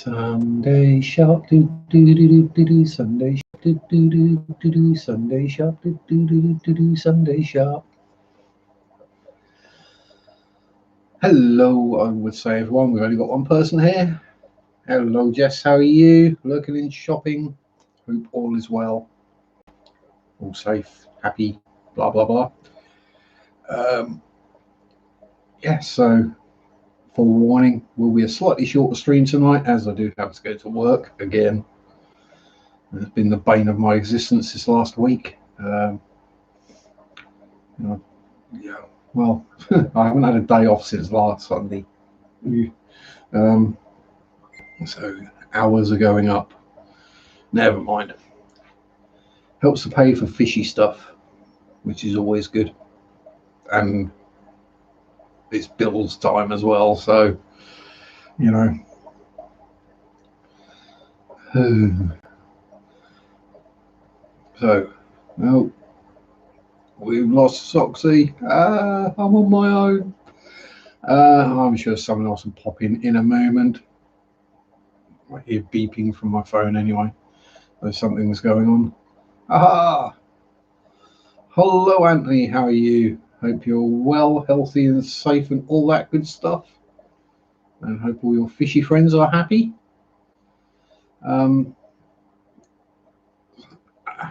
Sunday Sharpe, do do do do do do. Sunday Sharpe, do do do do do. Sunday Sharpe, do do do do do. Sunday Sharpe. Hello, I would say everyone. We've only got one person here. Hello, Jess. How are you? Lurking in shopping. Hope all is well. All safe, happy, blah blah blah. Yeah. So, forewarning, will be a slightly shorter stream tonight, as I do have to go to work again. It's been the bane of my existence this last week. Yeah. Well, I haven't had a day off since last Sunday. So hours are going up. Never mind. Helps to pay for fishy stuff, which is always good. And it's bills time as well, so you know. So, well, we've lost Soxy. I'm on my own. I'm sure someone else will pop in a moment. I hear beeping from my phone anyway. There's something's going on. Aha! Hello, Anthony. How are you? Hope you're well, healthy, and safe, and all that good stuff. And hope all your fishy friends are happy.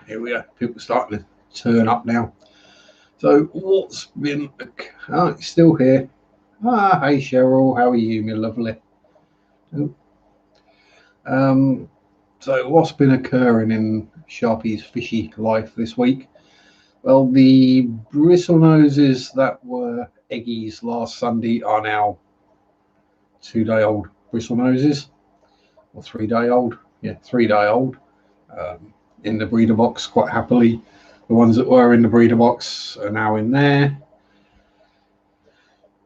Here we are. People starting to turn up now. So what's been? Oh, it's still here. Hey Cheryl, how are you, my lovely? So what's been occurring in Sharpie's fishy life this week? Well, the bristlenoses that were eggies last Sunday are now 2-day-old bristlenoses, or 3-day-old. Yeah, 3-day-old. In the breeder box quite happily. The ones that were in the breeder box are now in there.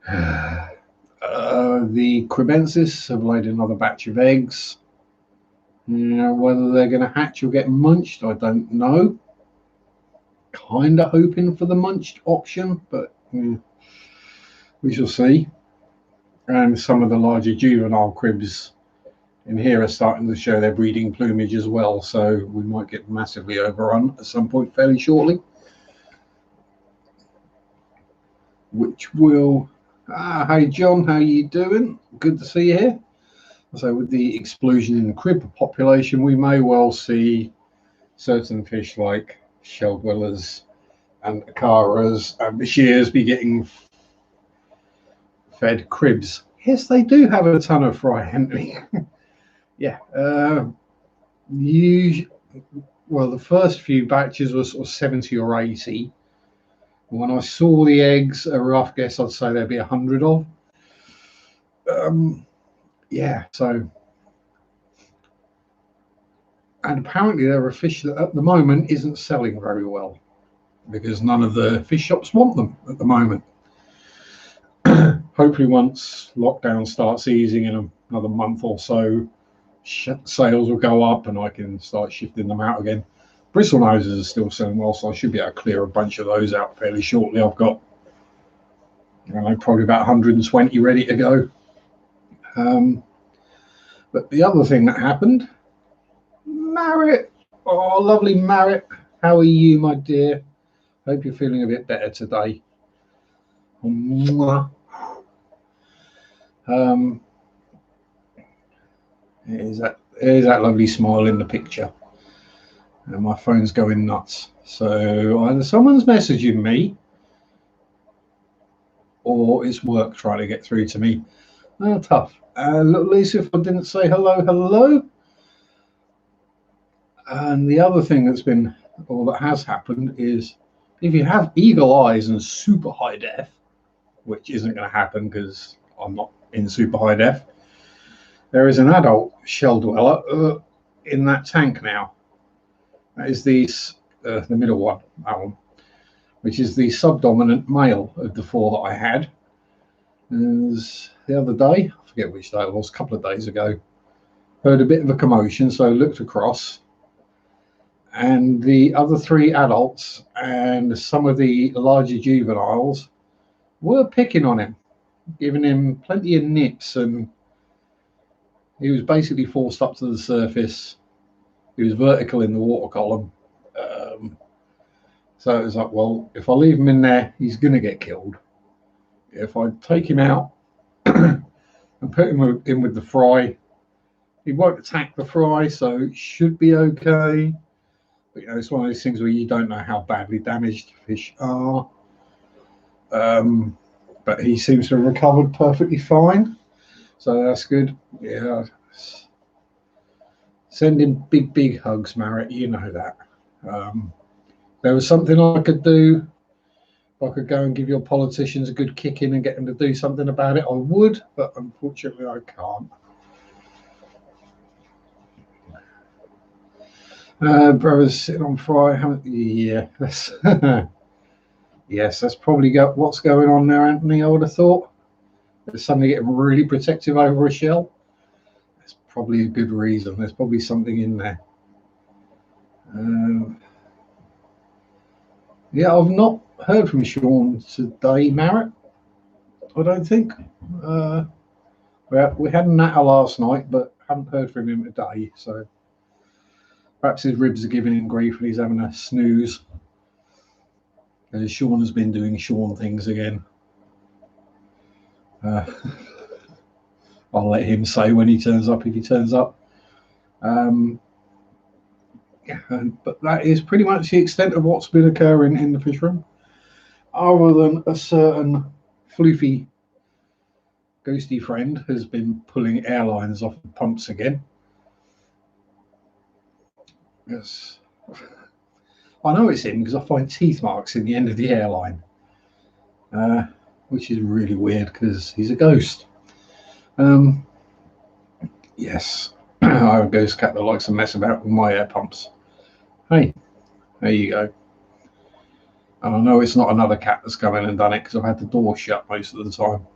The cribensis have laid another batch of eggs. Whether they're going to hatch or get munched, I don't know. Kind of hoping for the munched option, but we shall see. And some of the larger juvenile cribs in here are starting to show their breeding plumage as well, so we might get massively overrun at some point fairly shortly, which will hey John, how you doing? Good to see you here. So with the explosion in the crib population, we may well see certain fish like shell dwellers and acaras and bashirs be getting fed cribs. Yes, they do have a ton of fry, Henry. Yeah, well, the first few batches were sort of 70 or 80. When I saw the eggs, a rough guess, I'd say there'd be 100 of. Yeah, so, and apparently there are fish that at the moment isn't selling very well because none of the fish shops want them at the moment. Hopefully, once lockdown starts easing in another month or so, sales will go up and I can start shifting them out again. Bristlenoses are still selling well, so I should be able to clear a bunch of those out fairly shortly. I've got, probably about 120 ready to go. But the other thing that happened, Marriott. Oh, lovely Marriott. How are you, my dear? Hope you're feeling a bit better today. There's that lovely smile in the picture. And my phone's going nuts. So either someone's messaging me or it's work trying to get through to me. Tough. Look, Lisa, if I didn't say hello. And the other thing that's been, or that has happened, is if you have eagle eyes and super high def, which isn't going to happen because I'm not in super high def, there is an adult shell dweller in that tank now. That is the middle one, that one, which is the subdominant male of the 4 that I had. As the other day, I forget which day it was, a couple of days ago, heard a bit of a commotion, so I looked across, and the other 3 adults and some of the larger juveniles were picking on him, giving him plenty of nips and He was basically forced up to the surface. He was vertical in the water column. So it was like, well, if I leave him in there, he's going to get killed. If I take him out and put him in with the fry, he won't attack the fry, so it should be okay. But it's one of those things where you don't know how badly damaged fish are. But he seems to have recovered perfectly fine, so that's good. Yeah. Send him big hugs, Marek. You know that. There was something I could do. If I could go and give your politicians a good kick in and get them to do something about it, I would, but unfortunately I can't. Brothers sitting on fry. Yeah, that's yes, that's probably what's going on there, Anthony. I would have thought. They're suddenly getting really protective over a shell. That's probably a good reason. There's probably something in there. Yeah, I've not heard from Sean today, Marek. I don't think. We had a natter last night, but haven't heard from him today. So perhaps his ribs are giving him grief and he's having a snooze. Because Sean has been doing Sean things again. I'll let him say when he turns up, if he turns up. Yeah, but that is pretty much the extent of what's been occurring in the fish room, other than a certain floofy, ghosty friend has been pulling airlines off the pumps again. Yes, I know it's him because I find teeth marks in the end of the airline, which is really weird because he's a ghost. Yes, I have a ghost cat that likes to mess about with my air pumps. Hey, there you go. And I know it's not another cat that's come in and done it because I've had the door shut most of the time.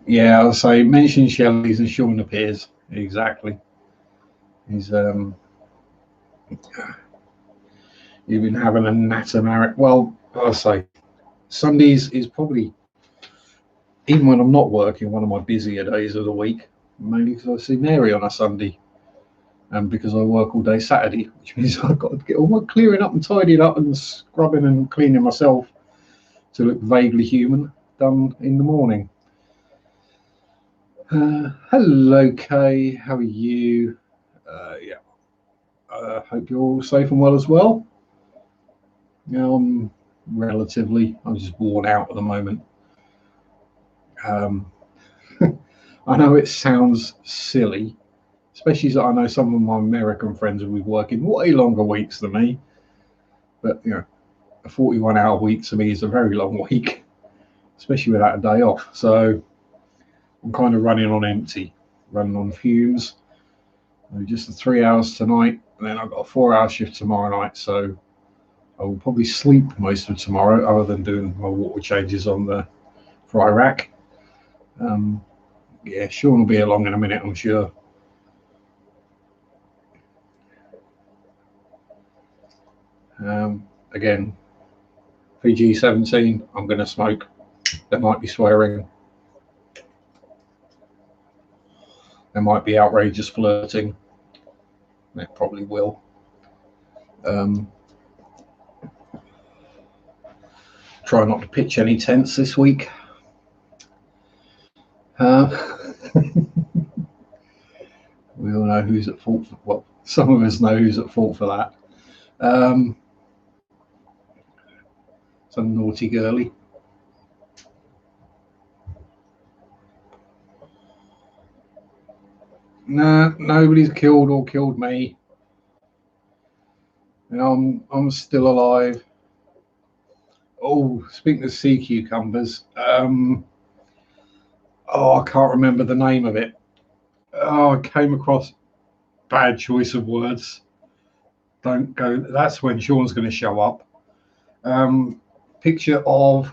Yeah, I'll say mention Shelley's and Sean appears. Exactly. He's you've been having a natter, Marek. Well, I'll say Sundays is probably, even when I'm not working, one of my busier days of the week, mainly because I see Mary on a Sunday and because I work all day Saturday, which means I've got to get all my clearing up and tidying up and scrubbing and cleaning myself to look vaguely human done in the morning. Hello, Kay. How are you? Yeah. Hope you're all safe and well as well. I'm just worn out at the moment. I know it sounds silly, especially as I know some of my American friends will be working way longer weeks than me. But a 41-hour week to me is a very long week, especially without a day off. So I'm kind of running on empty, running on fumes. Just the 3 hours tonight, and then I've got a 4-hour shift tomorrow night. So I will probably sleep most of tomorrow, other than doing my water changes on the fry rack. Yeah, Sean will be along in a minute, I'm sure. Again, PG 17, I'm going to smoke. There might be swearing. There might be outrageous flirting. It probably will. Try not to pitch any tents this week. We all know who's at fault for, well, some of us know who's at fault for that. Some naughty girly. Nah, nobody's killed or killed me. I'm still alive. Oh, speaking of sea cucumbers, I can't remember the name of it. I came across bad choice of words. Don't go. That's when Sean's going to show up. Picture of,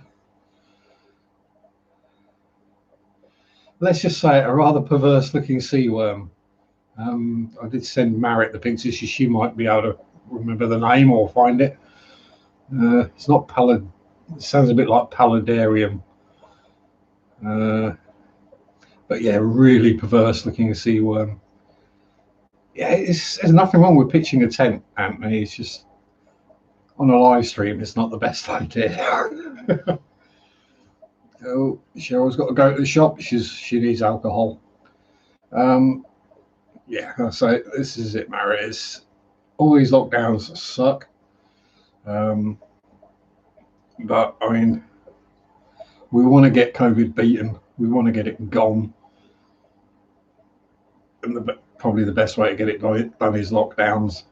let's just say it, a rather perverse looking sea worm. I did send Marek the picture, she might be able to remember the name or find it. It's not It sounds a bit like paludarium. But yeah, really perverse looking sea worm. Yeah, there's nothing wrong with pitching a tent, Anthony. It's just on a live stream, it's not the best idea. Oh, Cheryl's got to go to the shop. She needs alcohol. Yeah, so this is it, Mara. It's all these lockdowns suck. But I mean, we want to get COVID beaten. We want to get it gone. And probably the best way to get it done is lockdowns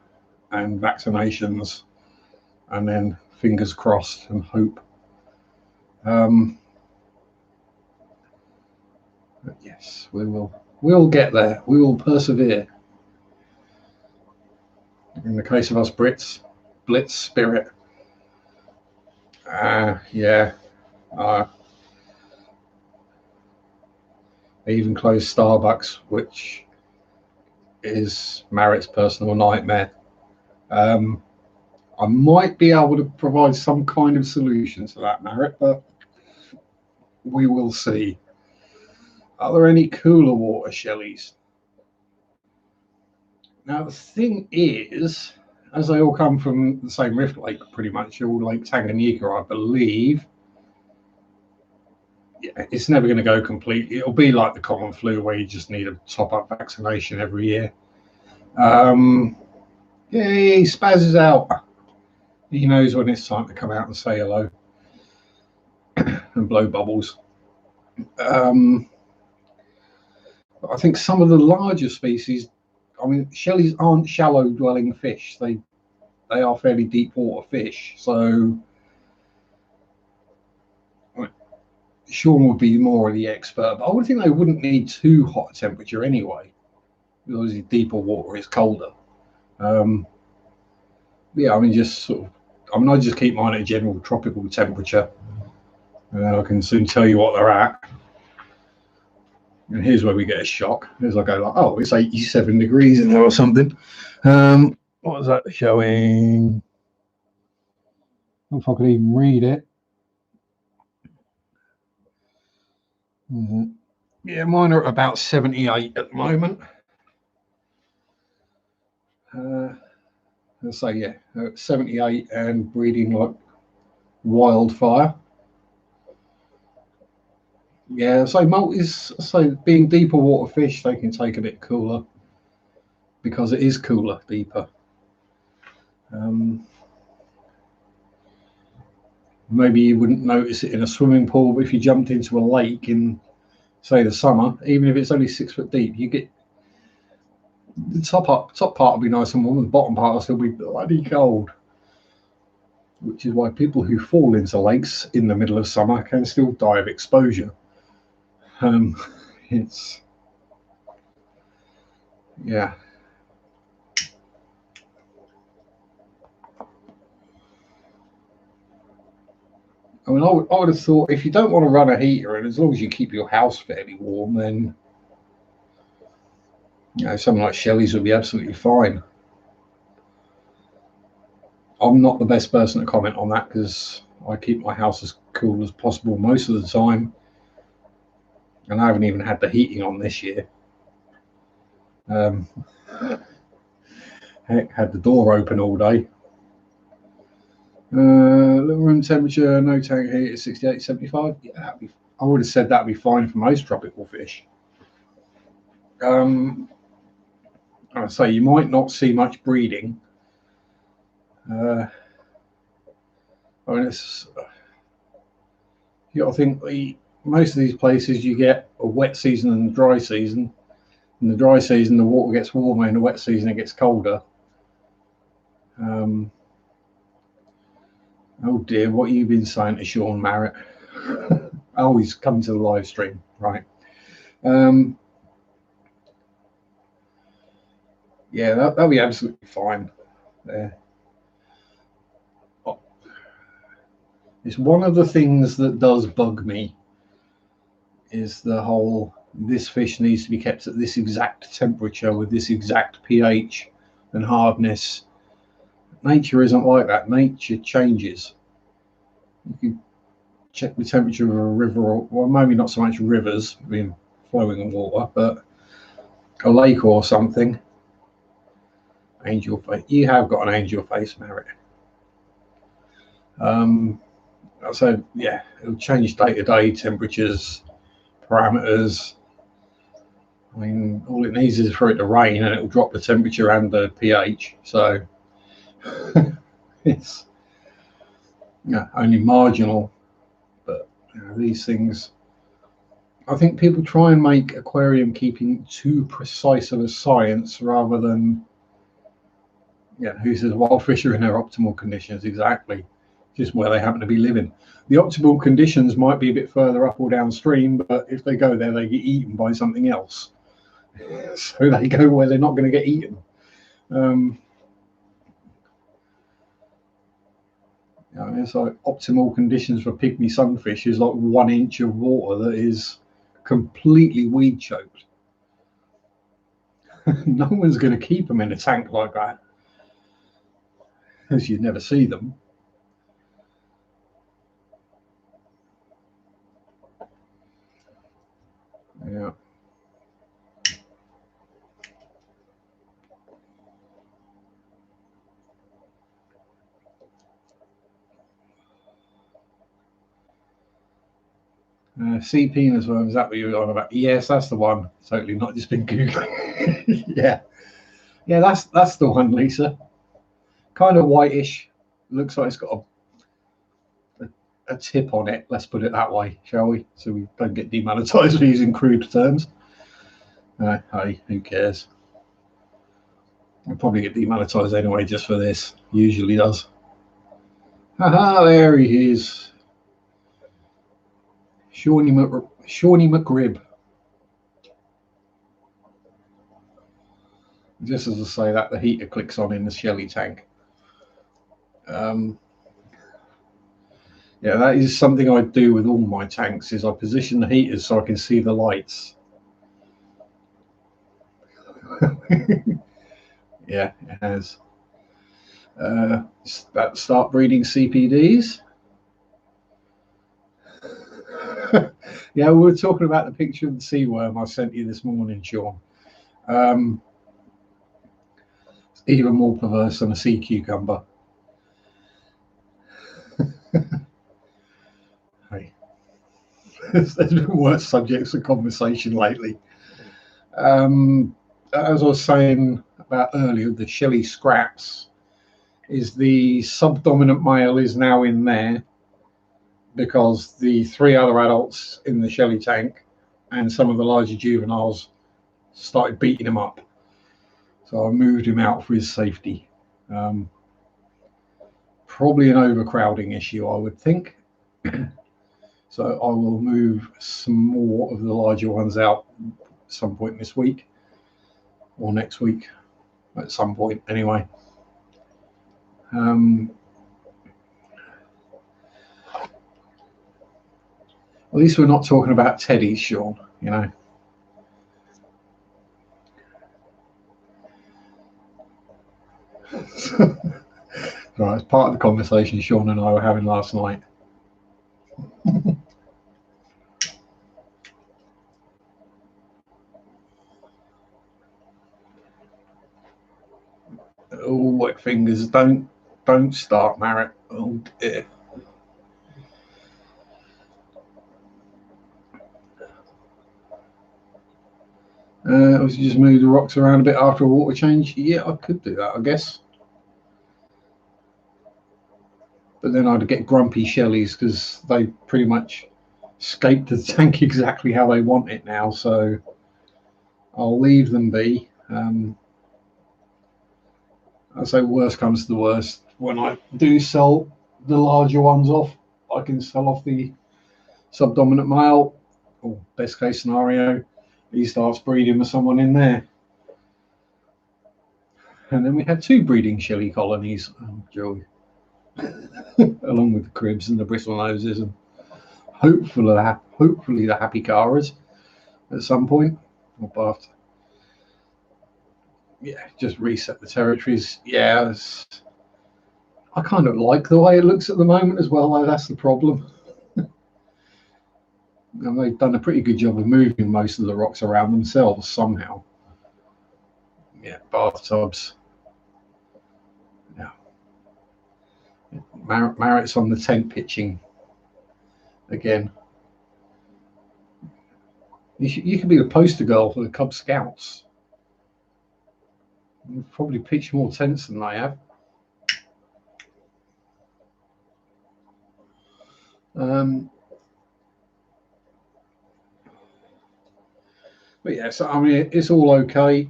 and vaccinations, and then fingers crossed and hope. But yes, we'll get there. We will persevere. In the case of us Brits, Blitz spirit. Yeah. They even closed Starbucks, which is Marritt's personal nightmare. I might be able to provide some kind of solution to that, Marritt, but we will see. Are there any cooler water shellies? Now, the thing is, as they all come from the same rift lake, pretty much, all Lake Tanganyika, I believe, yeah, it's never going to go completely. It'll be like the common flu where you just need a top-up vaccination every year. Yeah, he spazzes out. He knows when it's time to come out and say hello and blow bubbles. I think some of the larger species, I mean, shellies aren't shallow dwelling fish. They are fairly deep water fish. So Sean would be more of the expert, but I would think they wouldn't need too hot a temperature anyway. Obviously, deeper water is colder. Yeah, I mean, I just keep mine at a general tropical temperature. I can soon tell you what they're at. And here's where we get a shock. As I go like, oh, it's 87 degrees in there or something. What was that showing? If I could even read it. Yeah, mine are at about 78 at the moment. So yeah, 78 and breeding like wildfire. Yeah, so multis, being deeper water fish, they can take a bit cooler because it is cooler deeper. Maybe you wouldn't notice it in a swimming pool, but if you jumped into a lake in, say, the summer, even if it's only 6 foot deep, you get the top part will be nice and warm, and the bottom part will still be bloody cold. Which is why people who fall into lakes in the middle of summer can still die of exposure. It's, yeah. I mean, I would have thought if you don't want to run a heater, and as long as you keep your house fairly warm, then something like shellies would be absolutely fine. I'm not the best person to comment on that because I keep my house as cool as possible most of the time, and I haven't even had the heating on this year. Heck, had the door open all day. Little room temperature, no tank heat is 68, 75. Yeah, I would have said that'd be fine for most tropical fish. I'd say you might not see much breeding. I mean, you got to think most of these places you get a wet season and a dry season. In the dry season, the water gets warmer. In the wet season, it gets colder. Oh dear, what have you been saying to Sean Marritt? Oh, he's coming to the live stream, right? Yeah, that'll be absolutely fine. There. Oh. It's one of the things that does bug me is the whole, this fish needs to be kept at this exact temperature with this exact pH and hardness. Nature isn't like that. Nature changes. You can check the temperature of a river, or well, maybe not so much rivers being flowing in water, but a lake or something. Angel face. You have got an angel face, Merritt. So yeah, it'll change day to day temperatures, parameters. I mean, all it needs is for it to rain, and it'll drop the temperature and the pH. So it's only marginal, but these things. I think people try and make aquarium keeping too precise of a science rather than who says wild fish are in their optimal conditions exactly, just where they happen to be living. The optimal conditions might be a bit further up or downstream, but if they go there, they get eaten by something else. So they go where they're not going to get eaten. It's like optimal conditions for pygmy sunfish is like 1 inch of water that is completely weed choked. No one's going to keep them in a tank like that, as you'd never see them. Yeah. Sea penis worm, is that what you were on about? Yes, that's the one. Totally not just been googling. Yeah, that's the one, Lisa. Kind of whitish. Looks like it's got a tip on it. Let's put it that way, shall we? So we don't get demonetized for using crude terms. Hey, who cares? I'll probably get demonetized anyway just for this. Usually does. Haha, there he is. Shawnee McRib. Just as I say that, the heater clicks on in the Shelly tank. Yeah, that is something I do with all my tanks, is I position the heaters so I can see the lights. Yeah, it has. Start breeding CPDs. Yeah, we were talking about the picture of the sea worm I sent you this morning, Sean. It's even more perverse than a sea cucumber. Hey, there's been worse subjects of conversation lately. As I was saying about earlier, the Shelly scraps is the subdominant male is now in there because the 3 other adults in the Shelly tank and some of the larger juveniles started beating him up. So I moved him out for his safety. Probably an overcrowding issue, I would think. So I will move some more of the larger ones out at some point this week or next week, at some point anyway. At least we're not talking about teddies, Sean, you know. Right, it's part of the conversation Sean and I were having last night. Oh, wet fingers! Don't start, Marek. Oh dear. I just move the rocks around a bit after a water change. Yeah, I could do that, I guess. But then I'd get grumpy shellies because they pretty much scaped the tank exactly how they want it now. So I'll leave them be. I say worst comes to the worst. When I do sell the larger ones off, I can sell off the subdominant male. Or best case scenario, he starts breeding with someone in there. And then we had 2 breeding shelly colonies, Joey, along with the cribs and the bristle noses, and hopefully the happy caras at some point. Or after. Yeah, just reset the territories. Yeah, I kind of like the way it looks at the moment as well, though. That's the problem. And they've done a pretty good job of moving most of the rocks around themselves somehow. Yeah, bathtubs. Yeah. Marritt's on the tent pitching again. You could be the poster girl for the Cub Scouts. You've probably pitched more tents than they have. But yeah, so I mean, it's all okay.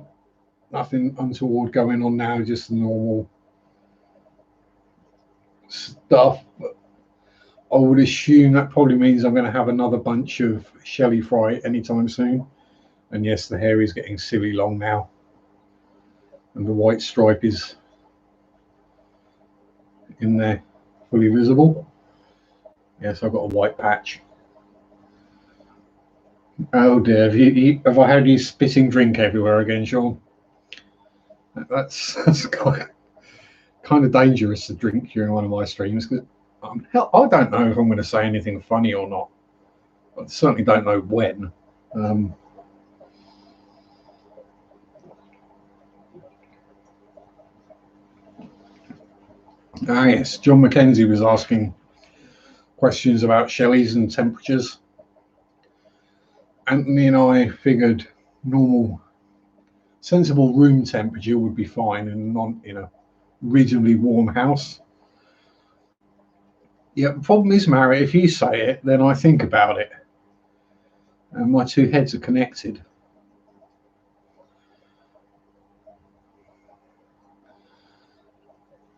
Nothing untoward going on now, just the normal stuff. But I would assume that probably means I'm going to have another bunch of shellie fry anytime soon. And yes, the hair is getting silly long now. And the white stripe is in there, fully visible. Yes, I've got a white patch. Oh dear, have I had you spitting drink everywhere again, Sean? That's kind of dangerous to drink during one of my streams, because I don't know if I'm going to say anything funny or not. I certainly don't know when. Yes, John Mackenzie was asking questions about shellies and temperatures. Anthony and I figured normal, sensible room temperature would be fine in a reasonably warm house. Yeah, the problem is, Mary, if you say it, then I think about it. And my two heads are connected.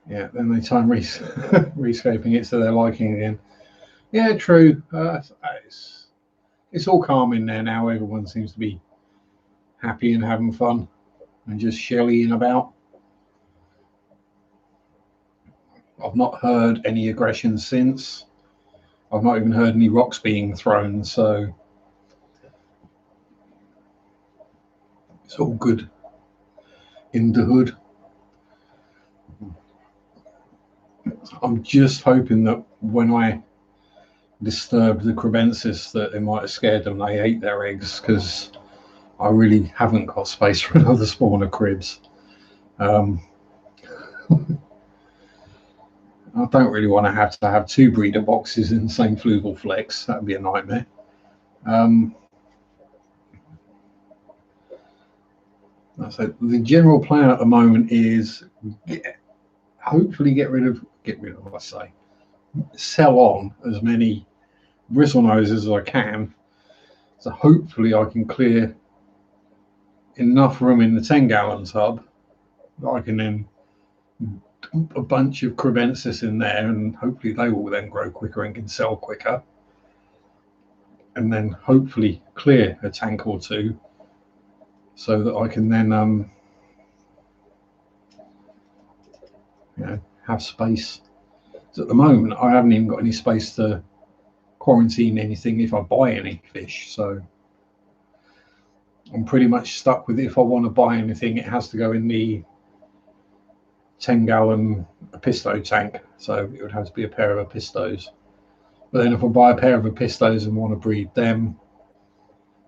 Yeah, then they time rescaping it to their liking again. Yeah, true. It's all calm in there now. Everyone seems to be happy and having fun and just shellying about. I've not heard any aggression since. I've not even heard any rocks being thrown, so it's all good in the hood. I'm just hoping that when I disturbed the crebensis that it might have scared them, they ate their eggs, because I really haven't got space for another spawn of cribs. I don't really want to have two breeder boxes in the same fluval flex. That would be a nightmare. So the general plan at the moment is hopefully get rid of, I say, sell on as many bristle noses as I can. So hopefully I can clear enough room in the 10-gallon tub that I can then dump a bunch of crebensis in there, and hopefully they will then grow quicker and can sell quicker. And then hopefully clear a tank or two so that I can then have space. So at the moment I haven't even got any space to quarantine anything if I buy any fish, so I'm pretty much stuck with it. If I want to buy anything, it has to go in the 10-gallon Apisto tank, so it would have to be a pair of Apistos. But then if I buy a pair of Apistos and want to breed them,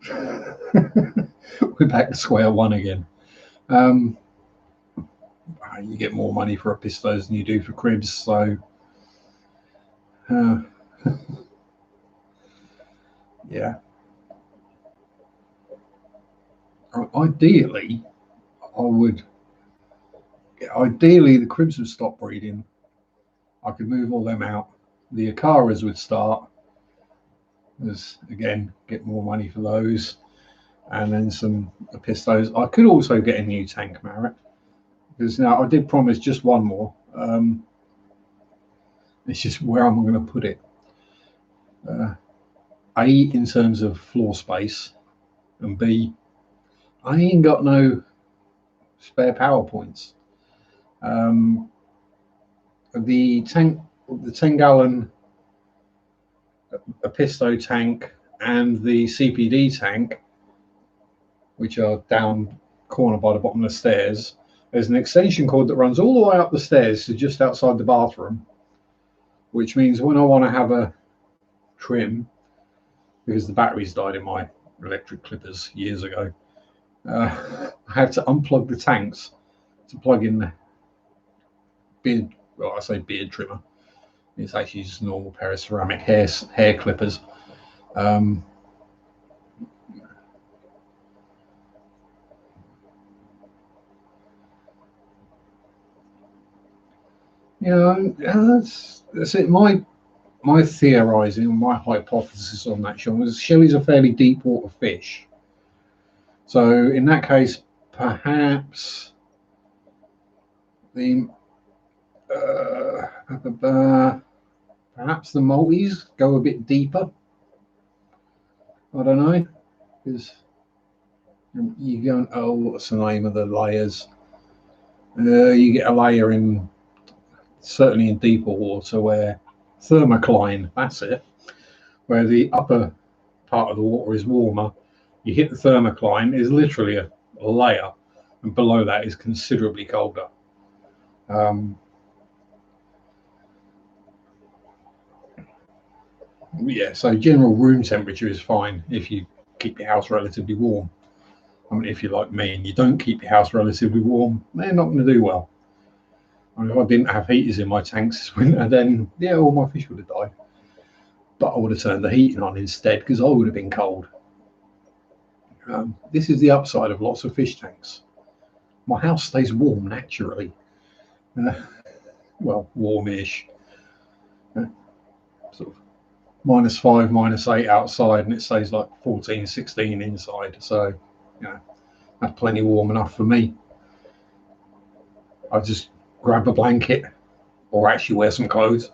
we're back to square one again. You get more money for Apistos than you do for cribs, so yeah. Ideally the cribs would stop breeding. I could move all them out. The Akaras would start, as again, get more money for those, and then some Apistos. I could also get a new tank, Marritt, because now I did promise just one more. It's just where am I going to put it? A, in terms of floor space, and B, I ain't got no spare power points. The 10-gallon Apisto tank and the CPD tank, which are down corner by the bottom of the stairs, There's an extension cord that runs all the way up the stairs to just outside the bathroom, which means when I want to have a trim, because the batteries died in my electric clippers years ago, I have to unplug the tanks to plug in the beard, well, I say beard trimmer. It's actually just a normal pair of ceramic hair clippers. That's it. My theorising, my hypothesis on that, Sean, is shellies are fairly deep water fish. So in that case, perhaps the perhaps the multis go a bit deeper. I don't know, because you go, oh, what's the name of the layers? You get a layer in, certainly in deeper water, where thermocline, that's it, where the upper part of the water is warmer. You hit the thermocline, is literally a layer, and below that is considerably colder. Yeah, so general room temperature is fine if you keep your house relatively warm. I mean, if you're like me and you don't keep your house relatively warm, they're not going to do well. I mean, if I didn't have heaters in my tanks this winter, then yeah, all my fish would have died. But I would have turned the heating on instead because I would have been cold. This is the upside of lots of fish tanks. My house stays warm naturally. Well, warmish. Sort of -5, -8 outside, and it stays like 14, 16 inside. So, that's plenty warm enough for me. I just grab a blanket or actually wear some clothes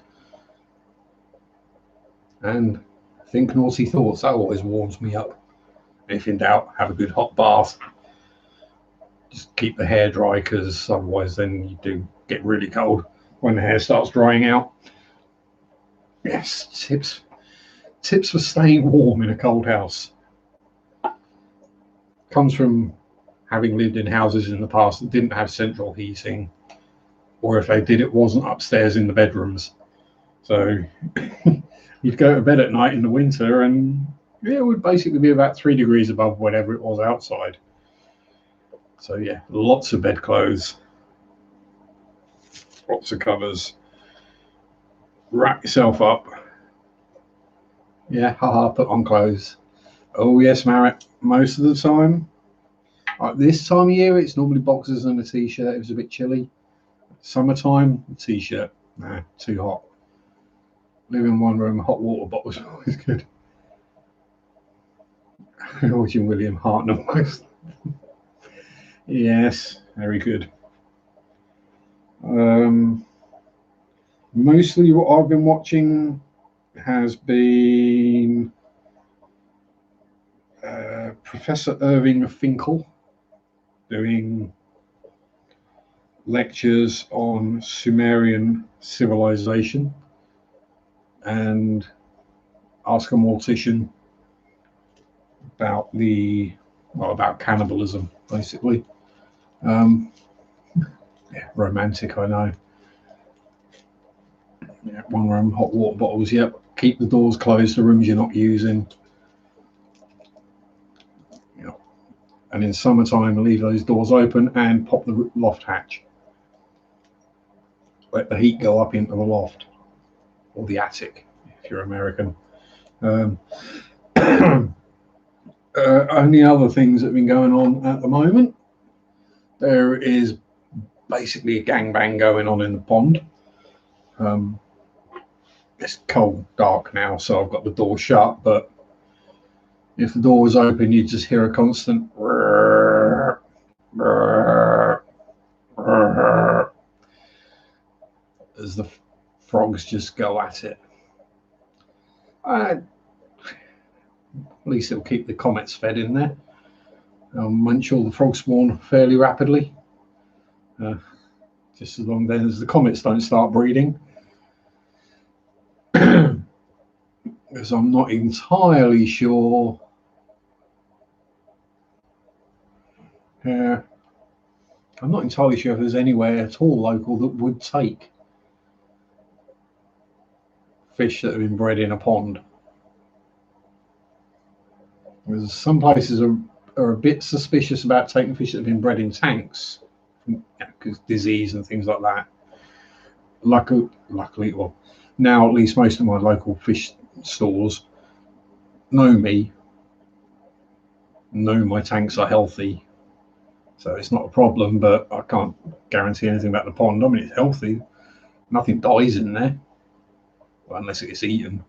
and think naughty thoughts. That always warms me up. If in doubt, have a good hot bath. Just keep the hair dry, because otherwise then you do get really cold when the hair starts drying out. Yes, tips for staying warm in a cold house. Comes from having lived in houses in the past that didn't have central heating, or if they did, it wasn't upstairs in the bedrooms. So you'd go to bed at night in the winter and it would basically be about 3 degrees above whatever it was outside. So yeah, lots of bedclothes, lots of covers. Wrap yourself up. Yeah, haha, put on clothes. Oh yes, Marit, most of the time. This time of year, it's normally boxers and a t-shirt. It was a bit chilly. Summertime, t-shirt. Nah, too hot. Live in one room, hot water bottles always good. Watching William Hartnell most. Yes, very good. Mostly what I've been watching has been Professor Irving Finkel doing lectures on Sumerian civilization and Ask a Mortician about about cannibalism, basically. Yeah, romantic, I know. Yeah, one room, hot water bottles. Yep, keep the doors closed to rooms you're not using. Yep. And in summertime, leave those doors open and pop the loft hatch. Let the heat go up into the loft or the attic if you're American. Only other things that have been going on at the moment, there is basically a gangbang going on in the pond. It's cold, dark now, so I've got the door shut, but if the door was open, you'd just hear a constant as the frogs just go at it. At least it'll keep the comets fed in there. Munch all the frog spawn fairly rapidly. Just as long then as the comets don't start breeding. Because I'm not entirely sure I'm not entirely sure if there's anywhere at all local that would take fish that have been bred in a pond. Because some places are a bit suspicious about taking fish that have been bred in tanks, because disease and things like that. Luckily, well, now at least most of my local fish stores know me, know my tanks are healthy, so it's not a problem. But I can't guarantee anything about the pond. I mean, it's healthy, nothing dies in there, well, unless it gets eaten.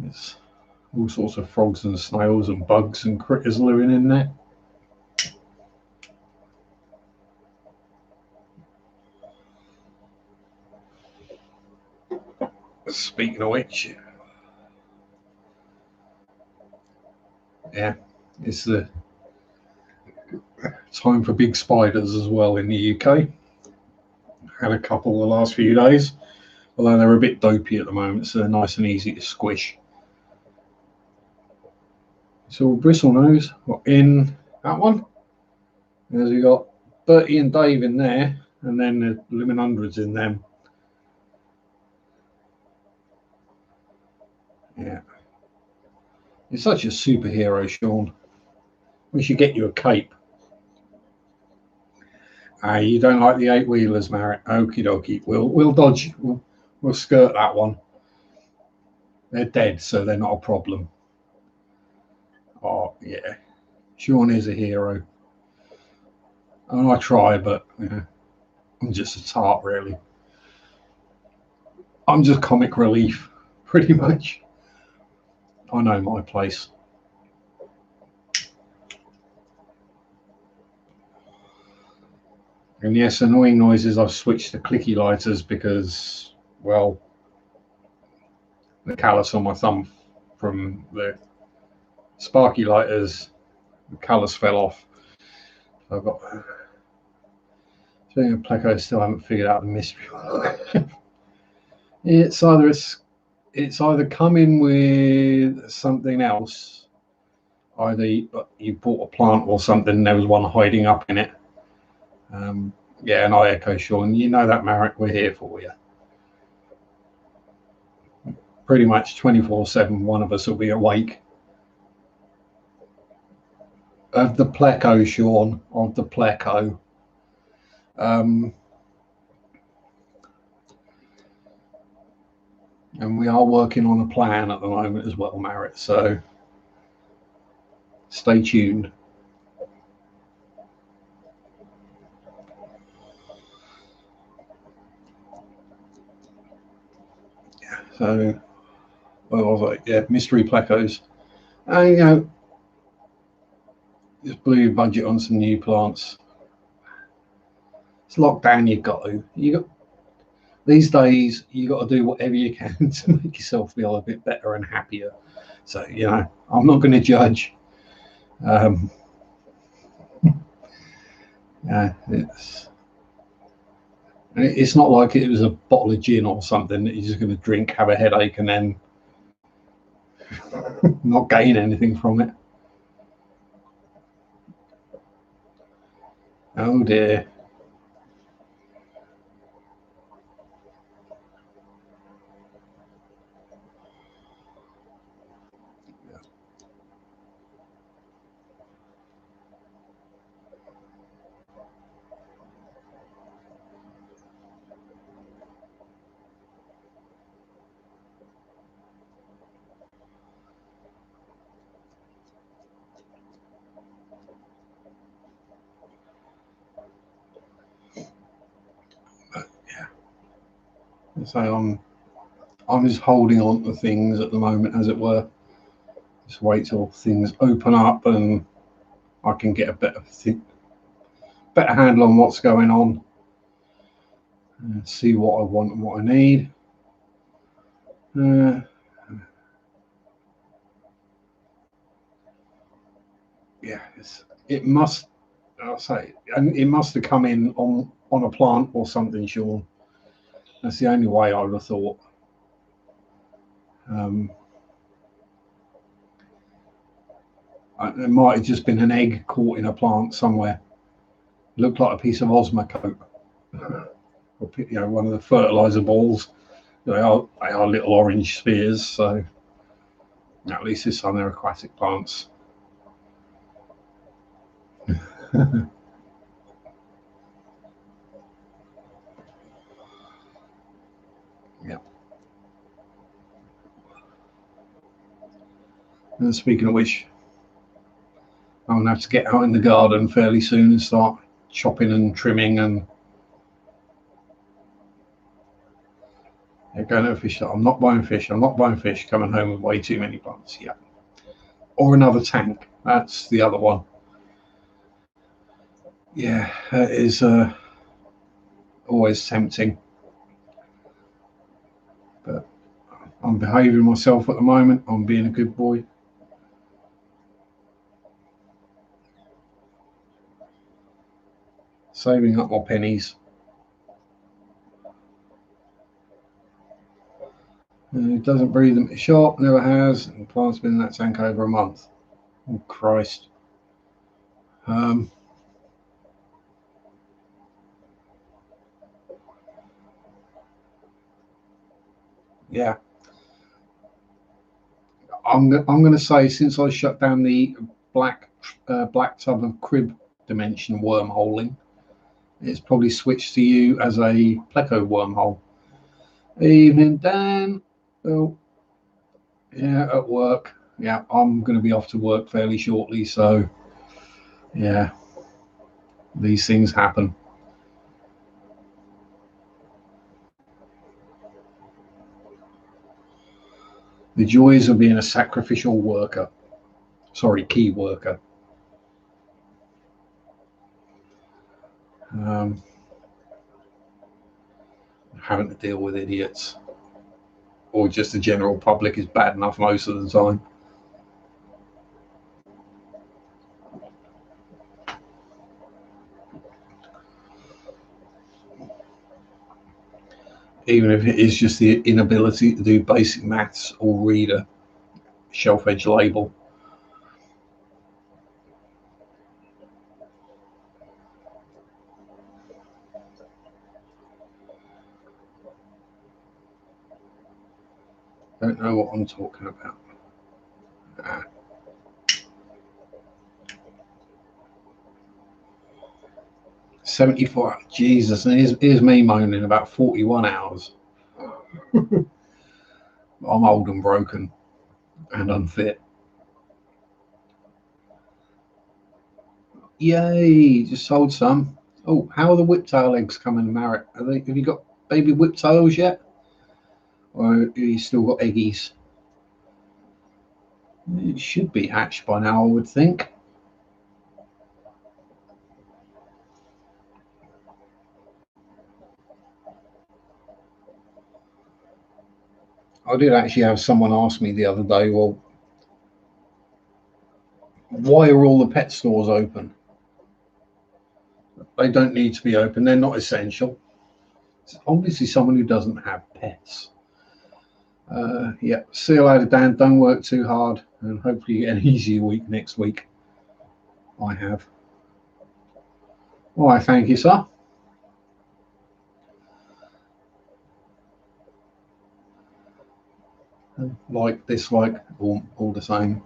It's all sorts of frogs and snails and bugs and critters living in there. Speaking of which, yeah, it's the time for big spiders as well in the UK. Had a couple the last few days, although they're a bit dopey at the moment, so they're nice and easy to squish. So bristlenose, in that one. There's we got Bertie and Dave in there, and then the living hundreds in them. Yeah. You're such a superhero, Sean. We should get you a cape. You don't like the 8-wheelers, Marek? Okie dokie. We'll dodge. We'll skirt that one. They're dead, so they're not a problem. Oh yeah, Sean is a hero. And I try, but I'm just a tart, really. I'm just comic relief, pretty much. I know my place. And yes, annoying noises. I've switched to clicky lighters because, well, the callus on my thumb from the sparky lighters, the callus fell off. So I've got. Speaking of Pleco, still haven't figured out the mystery. It's either coming with something else. Either you bought a plant or something, and there was one hiding up in it. Yeah, and I echo Sean. You know that, Marek. We're here for you. Pretty much 24/7. One of us will be awake. Of the Pleco, Sean. Of the Pleco. And we are working on a plan at the moment as well, Marek. So stay tuned. So, what was I? Yeah, mystery plecos. And just blew your budget on some new plants. It's lockdown. You got these days. You got to do whatever you can to make yourself feel a bit better and happier. So I'm not going to judge. Yeah, it's not like it was a bottle of gin or something that you're just going to drink, have a headache, and then not gain anything from it. Oh dear. So I'm just holding on to things at the moment, as it were. Just wait till things open up and I can get a better handle on what's going on and see what I want and what I need. Yeah, it must. I'll say, and it must have come in on a plant or something, Sean. That's the only way I would have thought. It might have just been an egg caught in a plant somewhere. It looked like a piece of Osmocote, or one of the fertilizer balls. They are little orange spheres, so at least this time they're aquatic plants. Yeah. And speaking of which, I'm gonna have to get out in the garden fairly soon and start chopping and trimming and going to a fish. I'm not buying fish. I'm not buying fish. Coming home with way too many plants. Yeah. Or another tank. That's the other one. Yeah, that is always tempting. But I'm behaving myself at the moment. I'm being a good boy. Saving up my pennies. It doesn't breathe them at shop, never has. And the plant's been in that tank over a month. Oh, Christ. Yeah. I'm going to say, since I shut down the black tub of crib dimension wormholing, it's probably switched to you as a pleco wormhole. Evening, Dan. Oh, yeah, at work. Yeah, I'm going to be off to work fairly shortly, so yeah, these things happen. The joys of being a sacrificial worker. Sorry, key worker. Having to deal with idiots, or just the general public is bad enough most of the time. Even if it is just the inability to do basic maths or read a shelf edge label. Don't know what I'm talking about. 74. Jesus, and here's me moaning about 41 hours. I'm old and broken and unfit. Yay, just sold some. Oh, how are the whiptail eggs coming, Marek? Have you got baby whiptails yet? Or have you still got eggies? It should be hatched by now, I would think. I did actually have someone ask me the other day, well, why are all the pet stores open? They don't need to be open. They're not essential. It's obviously someone who doesn't have pets. Yeah, see you later, Dan. Don't work too hard, and hopefully you get an easier week next week. I have. Why, thank you, sir. Like, dislike, all the same.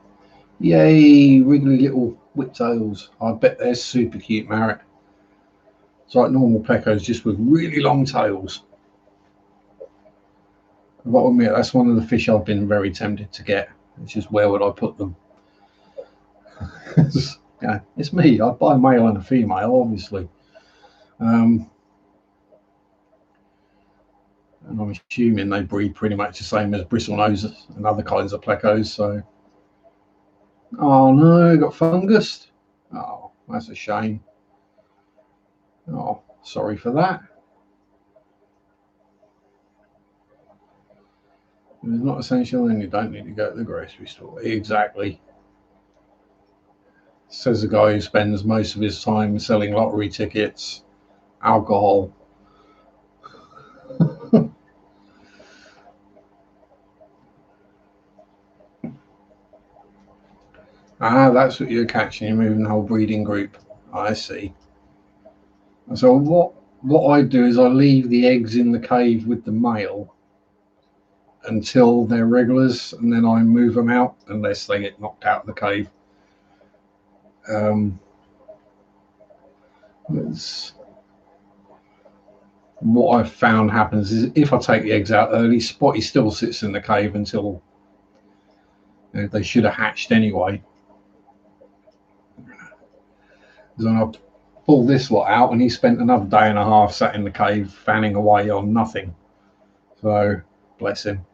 Yay, wriggly little whiptails. I bet they're super cute, Marek. It's like normal plecos, just with really long tails. I've got to admit, that's one of the fish I've been very tempted to get. It's just, where would I put them? Yeah, it's me. I'd buy a male and a female, obviously. And I'm assuming they breed pretty much the same as bristlenoses and other kinds of plecos. So, oh no, got fungus. Oh, that's a shame. Oh, sorry for that. If it's not essential, then you don't need to go to the grocery store. Exactly. Says the guy who spends most of his time selling lottery tickets, alcohol. Ah, that's what you're catching. You're moving the whole breeding group. I see. So what I do is I leave the eggs in the cave with the male until they're regulars, and then I move them out unless they get knocked out of the cave. It's, what I've found happens is if I take the eggs out early, Spotty still sits in the cave until they should have hatched anyway. Then I pull this lot out, and he spent another day and a half sat in the cave fanning away on nothing. So bless him.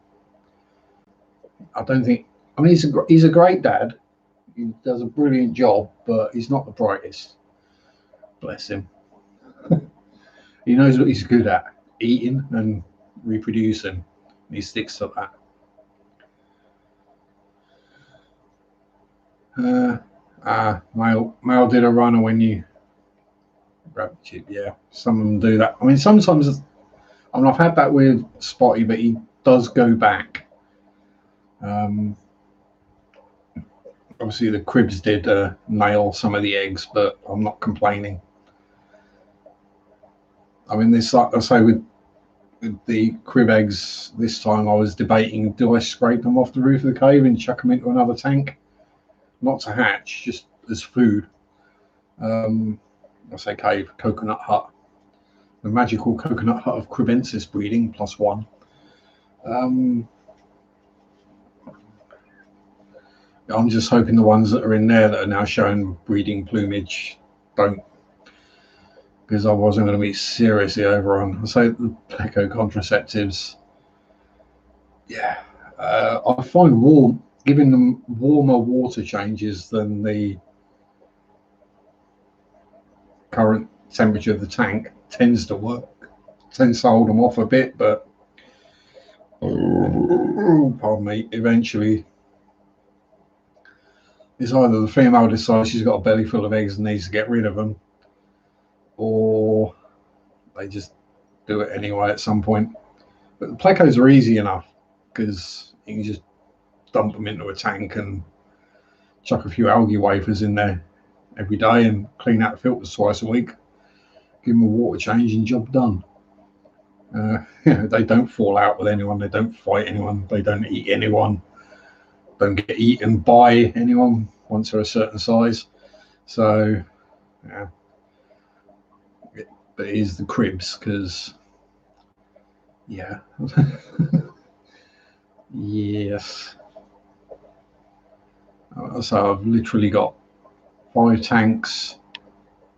I don't think. I mean, he's a great dad. He does a brilliant job, but he's not the brightest. Bless him. He knows what he's good at: eating and reproducing. He sticks to that. Male did a runner when you grab the chip. Yeah, some of them do that. I mean, sometimes. I mean, I've had that with Spotty, but he does go back. Obviously, the cribs did nail some of the eggs, but I'm not complaining. I mean, this, like I say, with the crib eggs this time, I was debating: do I scrape them off the roof of the cave and chuck them into another tank, not to hatch, just as food? I say cave, coconut hut, the magical coconut hut of cribensis breeding +1. I'm just hoping the ones that are in there that are now showing breeding plumage don't, because I wasn't going to be seriously overrun. I say the pleco contraceptives. Yeah, I find giving them warmer water changes than the current temperature of the tank tends to work. Tends to hold them off a bit, but pardon me, eventually it's either the female decides she's got a belly full of eggs and needs to get rid of them, or they just do it anyway at some point. But the plecos are easy enough because you can just dump them into a tank and chuck a few algae wafers in there every day and clean out the filters twice a week. Give them a water change and job done. They don't fall out with anyone. They don't fight anyone. They don't eat anyone. Don't get eaten by anyone once they're a certain size. So, yeah. But it is the cribs because, yeah. Yes. So I've literally got 5 tanks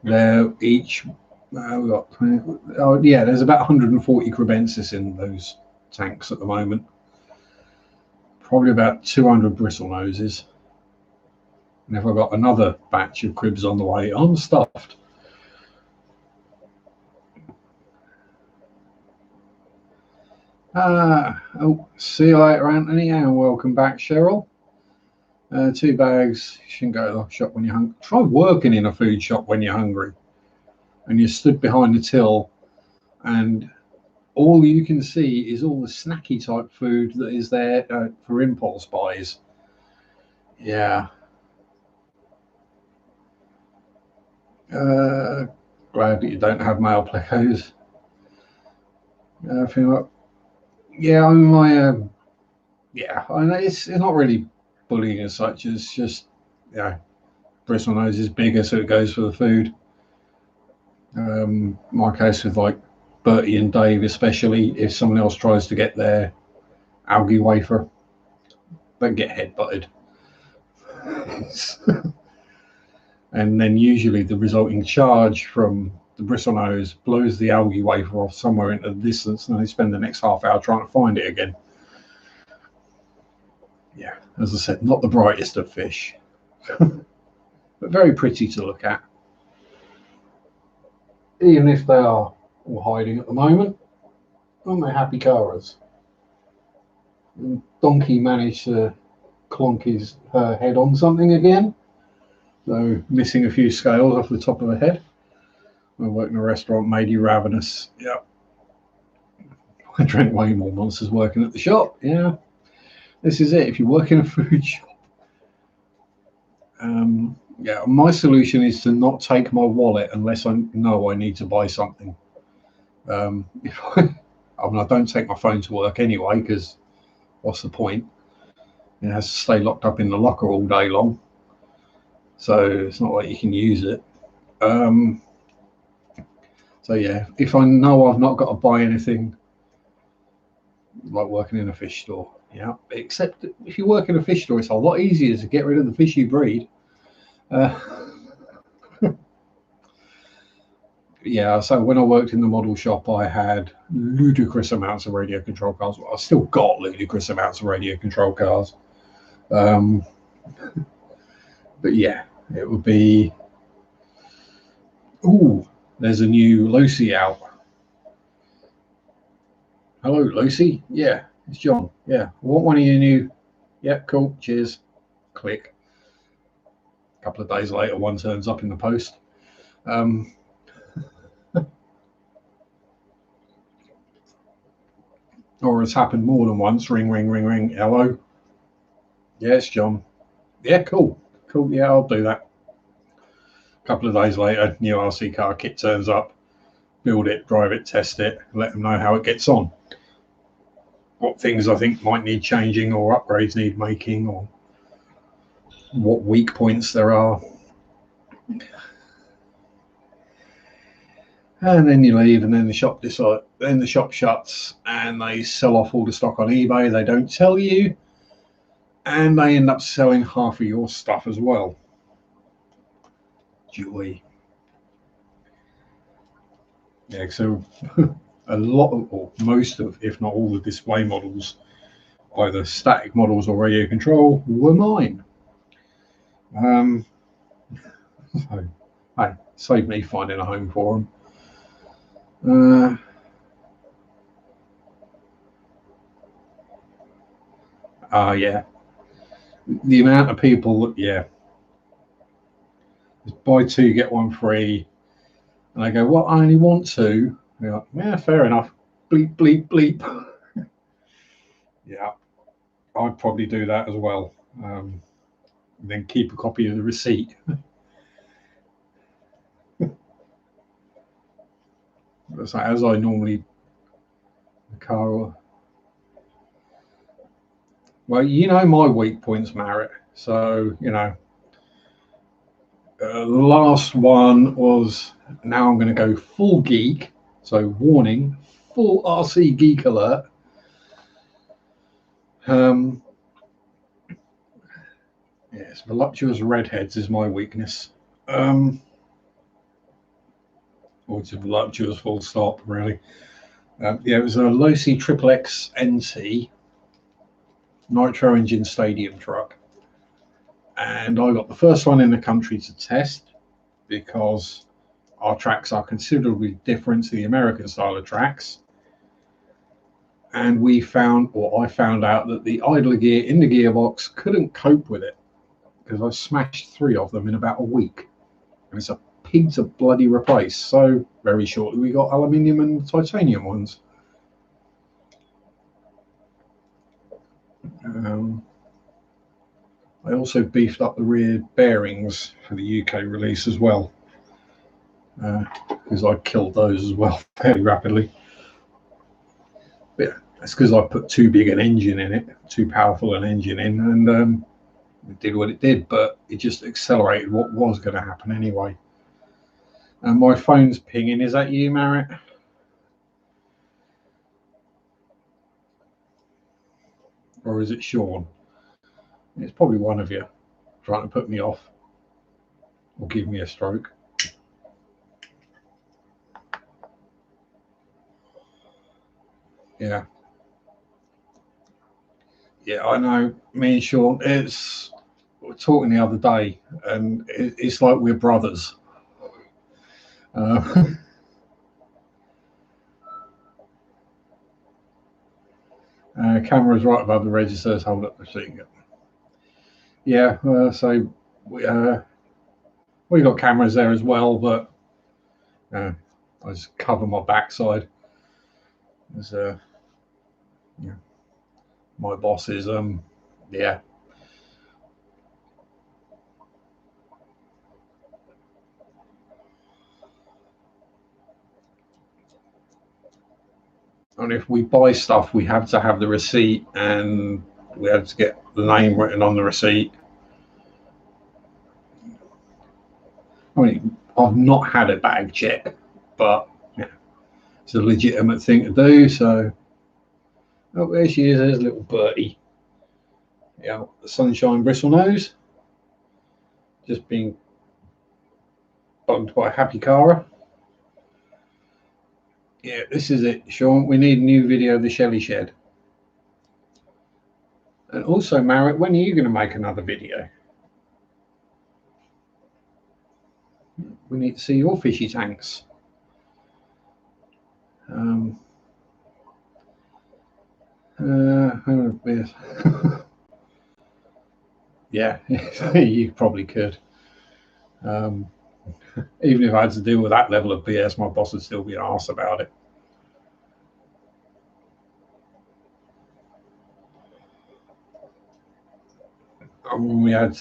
there each. We've got there's about 140 cribensis in those tanks at the moment. Probably about 200 bristlenoses. And if I've got another batch of cribs on the way, I'm stuffed. See you later, Anthony, and welcome back, Cheryl. 2 bags. You shouldn't go to the shop when you're hungry. Try working in a food shop when you're hungry and you're stood behind the till and all you can see is all the snacky type food that is there for impulse buys. Yeah. Glad that you don't have male plecos. Yeah, I mean, I know it's not really bullying as such. It's just, bristlenose is bigger, so it goes for the food. My case with like Bertie and Dave, especially if someone else tries to get their algae wafer, they get headbutted. And then usually the resulting charge from the bristlenose blows the algae wafer off somewhere into the distance, and they spend the next half hour trying to find it again. Yeah, as I said, not the brightest of fish, but very pretty to look at. Even if they are all hiding at the moment, aren't they happy cars? And Donkey managed to clonk her head on something again, so missing a few scales off the top of the head. I worked in a restaurant, made you ravenous. Yeah. I drank way more monsters working at the shop. Yeah. This is it. If you work in a food shop, Yeah, my solution is to not take my wallet unless I know I need to buy something. If I mean, I don't take my phone to work anyway, because what's the point? It has to stay locked up in the locker all day long, so it's not like you can use it. Um, so yeah, if I know I've not got to buy anything, like working in a fish store, yeah. Except if you work in a fish store, it's a lot easier to get rid of the fish you breed. Uh, yeah, so when I worked in the model shop, I had ludicrous amounts of radio control cars. Well, I still got ludicrous amounts of radio control cars. Um, but yeah, it would be. Ooh, there's a new Lucy out. Hello, Lucy. Yeah, it's John. Yeah, I want one of your new. Yeah, cool. Cheers. Click. A couple of days later, one turns up in the post. Um, or it's happened more than once. Ring, ring, ring, ring. Hello. Yes, John. Yeah, cool. Cool. Yeah, I'll do that. A couple of days later, new RC car kit turns up. Build it, drive it, test it, let them know how it gets on. What things I think might need changing or upgrades need making, or what weak points there are. And then you leave, and then the shop shuts, and they sell off all the stock on eBay. They don't tell you, and they end up selling half of your stuff as well. Joy. Yeah, so a lot of, or most of, if not all the display models, either static models or radio control, were mine. So, hey, saved me finding a home for them. Yeah, the amount of people, yeah, buy two get one free, and I go, "What? I only want two." They're like, "Yeah, fair enough." Bleep bleep bleep. Yeah, I'd probably do that as well. Then keep a copy of the receipt. So as I normally, the car. Well, you know my weak points, Marriott. So the last one was. Now I'm going to go full geek. So warning, full RC geek alert. Um, yes, voluptuous redheads is my weakness. Or it's a voluptuous full stop, really. Yeah, it was a Losi Triple X NT nitro engine stadium truck. And I got the first one in the country to test because our tracks are considerably different to the American style of tracks. And I found out that the idler gear in the gearbox couldn't cope with it because I smashed 3 of them in about a week. And it's a pig to bloody replace. So very shortly we got aluminium and titanium ones. I also beefed up the rear bearings for the UK release as well, because I killed those as well fairly rapidly. But yeah, that's because I put too big an engine in it, too powerful an engine in, and it did what it did, but it just accelerated what was going to happen anyway. And my phone's pinging. Is that you, Marriott? Or is it Sean? It's probably one of you trying to put me off or give me a stroke. Yeah. Yeah, I know. Me and Sean, we were talking the other day, and it's like we're brothers. Uh, camera's right above the registers. Hold up the seat. Yeah, so we got cameras there as well, but I just cover my backside. As yeah, my boss is yeah. And if we buy stuff, we have to have the receipt, and we have to get the name written on the receipt. I mean, I've not had a bag check, but yeah, it's a legitimate thing to do. So, oh, there she is. There's a little birdie. Yeah, the sunshine bristlenose. Just being bugged by Happy Cara. Yeah, this is it, Sean. We need a new video of the Shelly shed. And also, Marriott, when are you going to make another video? We need to see your fishy tanks. Yeah, you probably could. Even if I had to deal with that level of BS, my boss would still be an arse about it. I mean, we had.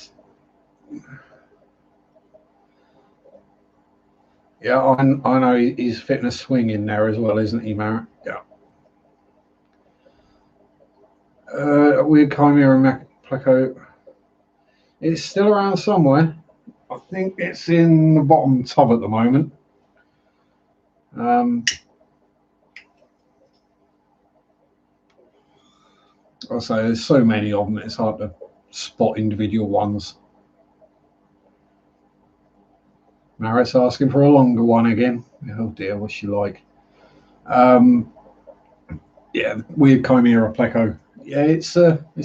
Yeah, I know he's fitting a swing in there as well, isn't he, Marriott? Yeah. Weird Chimera Placo. It's still around somewhere. I think it's in the bottom tub at the moment. I'll say there's so many of them, it's hard to spot individual ones. Marriott's asking for a longer one again. Oh dear, what's she like? Yeah, weird Chimera Pleco. Yeah, it's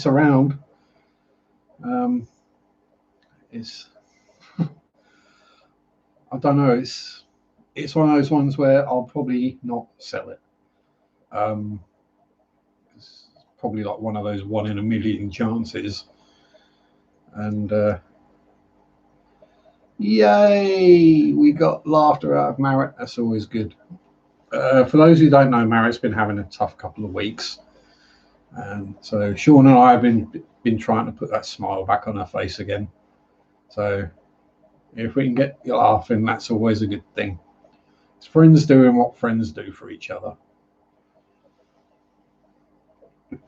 around. It's I don't know. It's one of those ones where I'll probably not sell it. It's probably like one of those 1 in a million chances. And yay, we got laughter out of Marriott. That's always good. For those who don't know, Marriott's been having a tough couple of weeks, and so Sean and I have been trying to put that smile back on her face again. So if we can get you laughing, that's always a good thing. It's friends doing what friends do for each other. And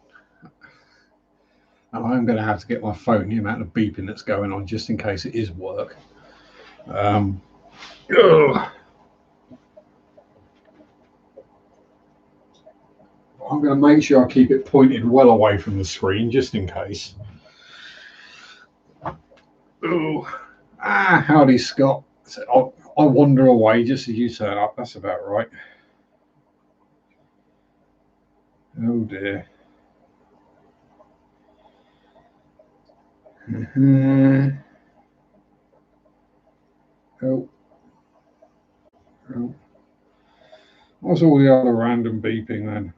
I'm going to have to get my phone, the amount of beeping that's going on, just in case it is work. I'm going to make sure I keep it pointed well away from the screen, just in case. Howdy, Scott. I wander away just as you turn up. That's about right. Oh dear. Oh. What's all the other random beeping then?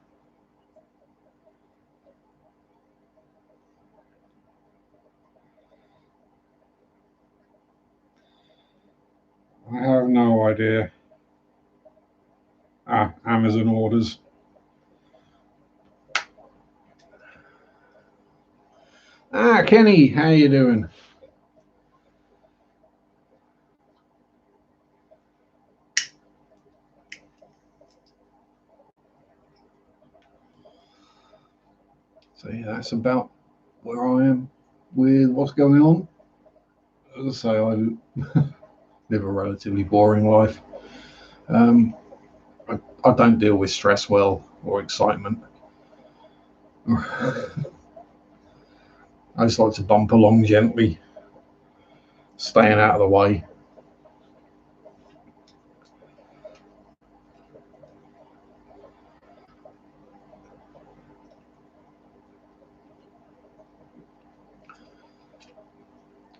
I have no idea. Amazon orders. Kenny, how you doing? So yeah, that's about where I am with what's going on. As I say, I live a relatively boring life. I don't deal with stress well or excitement. I just like to bump along gently, staying out of the way.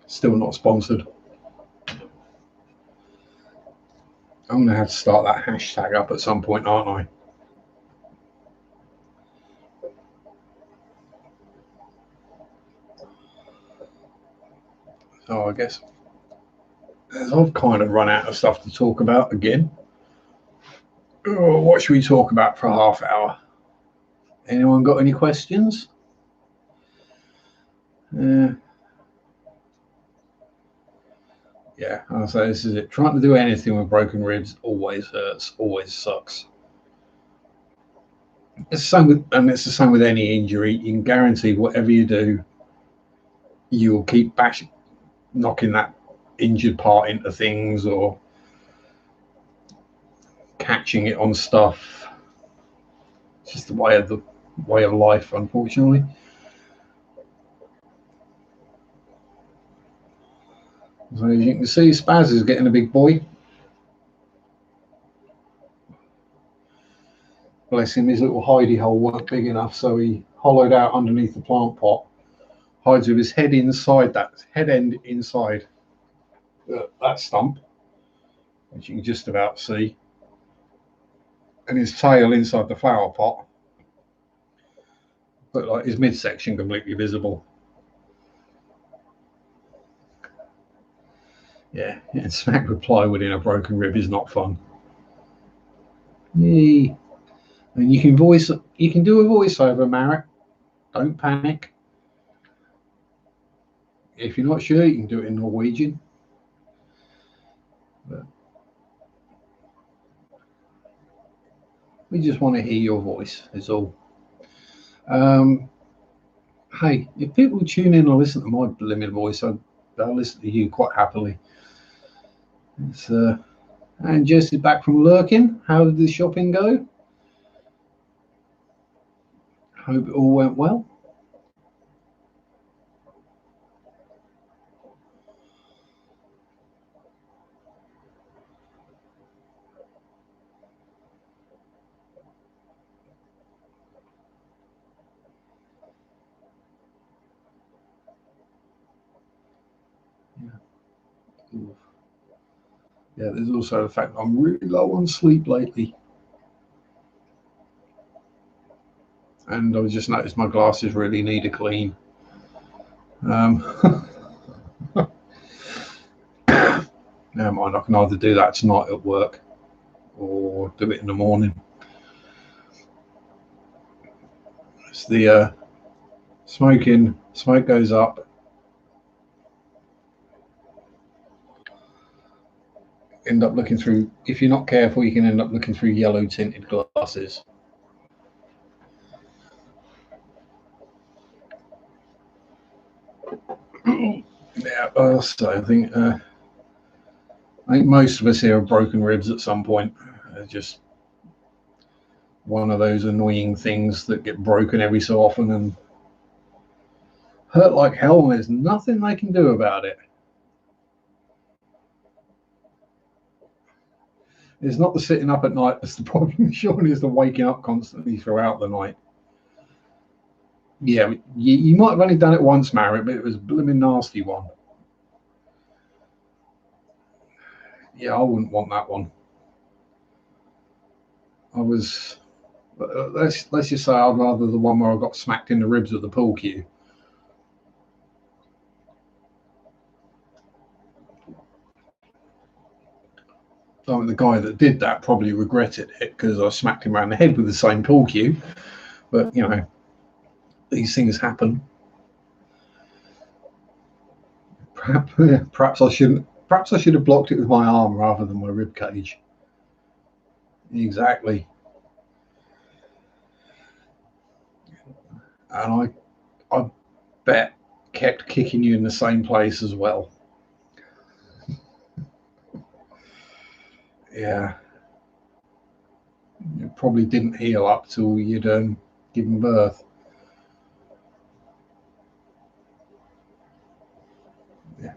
Still not sponsored. I'm going to have to start that hashtag up at some point, aren't I? So I guess I've kind of run out of stuff to talk about again. What should we talk about for a half hour? Anyone got any questions? Yeah, I'll say this is it. Trying to do anything with broken ribs always hurts, always sucks. It's the same with, and it's the same with any injury. You can guarantee whatever you do, you'll keep knocking that injured part into things or catching it on stuff. It's just the way of life, unfortunately. So as you can see, Spaz is getting a big boy. Bless him, his little hidey hole weren't big enough, so he hollowed out underneath the plant pot, hides with his head inside that head end inside that stump, which you can just about see, and his tail inside the flower pot, but like his midsection completely visible. Yeah, and smack with plywood in a broken rib is not fun. Yay. And you can do a voiceover, Marek. Don't panic. If you're not sure, you can do it in Norwegian. But we just want to hear your voice, is all. Hey, if people tune in or listen to my limited voice, I'll listen to you quite happily. It's, and Jess is back from lurking. How did the shopping go? Hope it all went well. Yeah, there's also the fact I'm really low on sleep lately. And I just noticed my glasses really need a clean. Never mind, I can either do that tonight at work or do it in the morning. It's the smoke goes up. End up looking through, if you're not careful, you can end up looking through yellow tinted glasses. Yeah, so I think most of us here have broken ribs at some point. Just one of those annoying things that get broken every so often and hurt like hell, and there's nothing they can do about it. It's not the sitting up at night that's the problem, surely it's the waking up constantly throughout the night. Yeah, you might have only done it once, Marek, but it was a blooming nasty one. Yeah, I wouldn't want that one. I was, let's just say I'd rather the one where I got smacked in the ribs with the pool cue. I mean, the guy that did that probably regretted it because I smacked him around the head with the same pool cue. But you know, these things happen. Perhaps I shouldn't. Perhaps I should have blocked it with my arm rather than my rib cage. Exactly. And I bet kept kicking you in the same place as well. Yeah. It probably didn't heal up till you'd given birth. Yeah.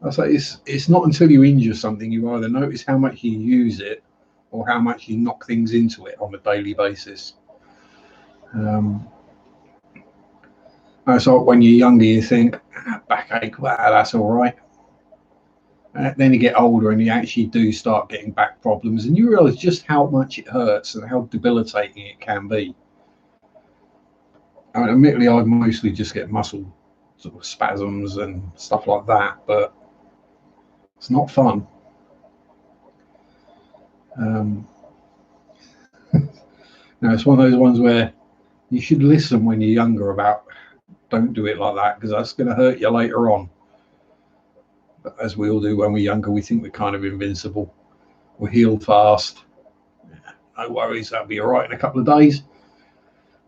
I say it's not until you injure something you either notice how much you use it or how much you knock things into it on a daily basis. So when you're younger, you think backache, wow, that's all right. And then you get older and you actually do start getting back problems, and you realize just how much it hurts and how debilitating it can be. I mean, admittedly, I mostly just get muscle sort of spasms and stuff like that, but it's not fun. Now, it's one of those ones where you should listen when you're younger about don't do it like that because that's going to hurt you later on. But as we all do when we're younger, we think we're kind of invincible. We're healed fast. No worries, that'll be all right in a couple of days.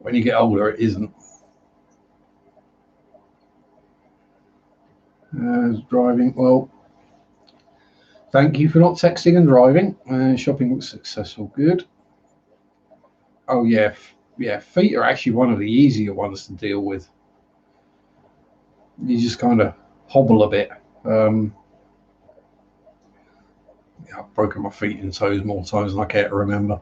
When you get older, it isn't. Driving, well, thank you for not texting and driving. Shopping looks successful, good. Oh yeah, yeah, feet are actually one of the easier ones to deal with. You just kind of hobble a bit. Yeah, I've broken my feet and toes more times than I care to remember.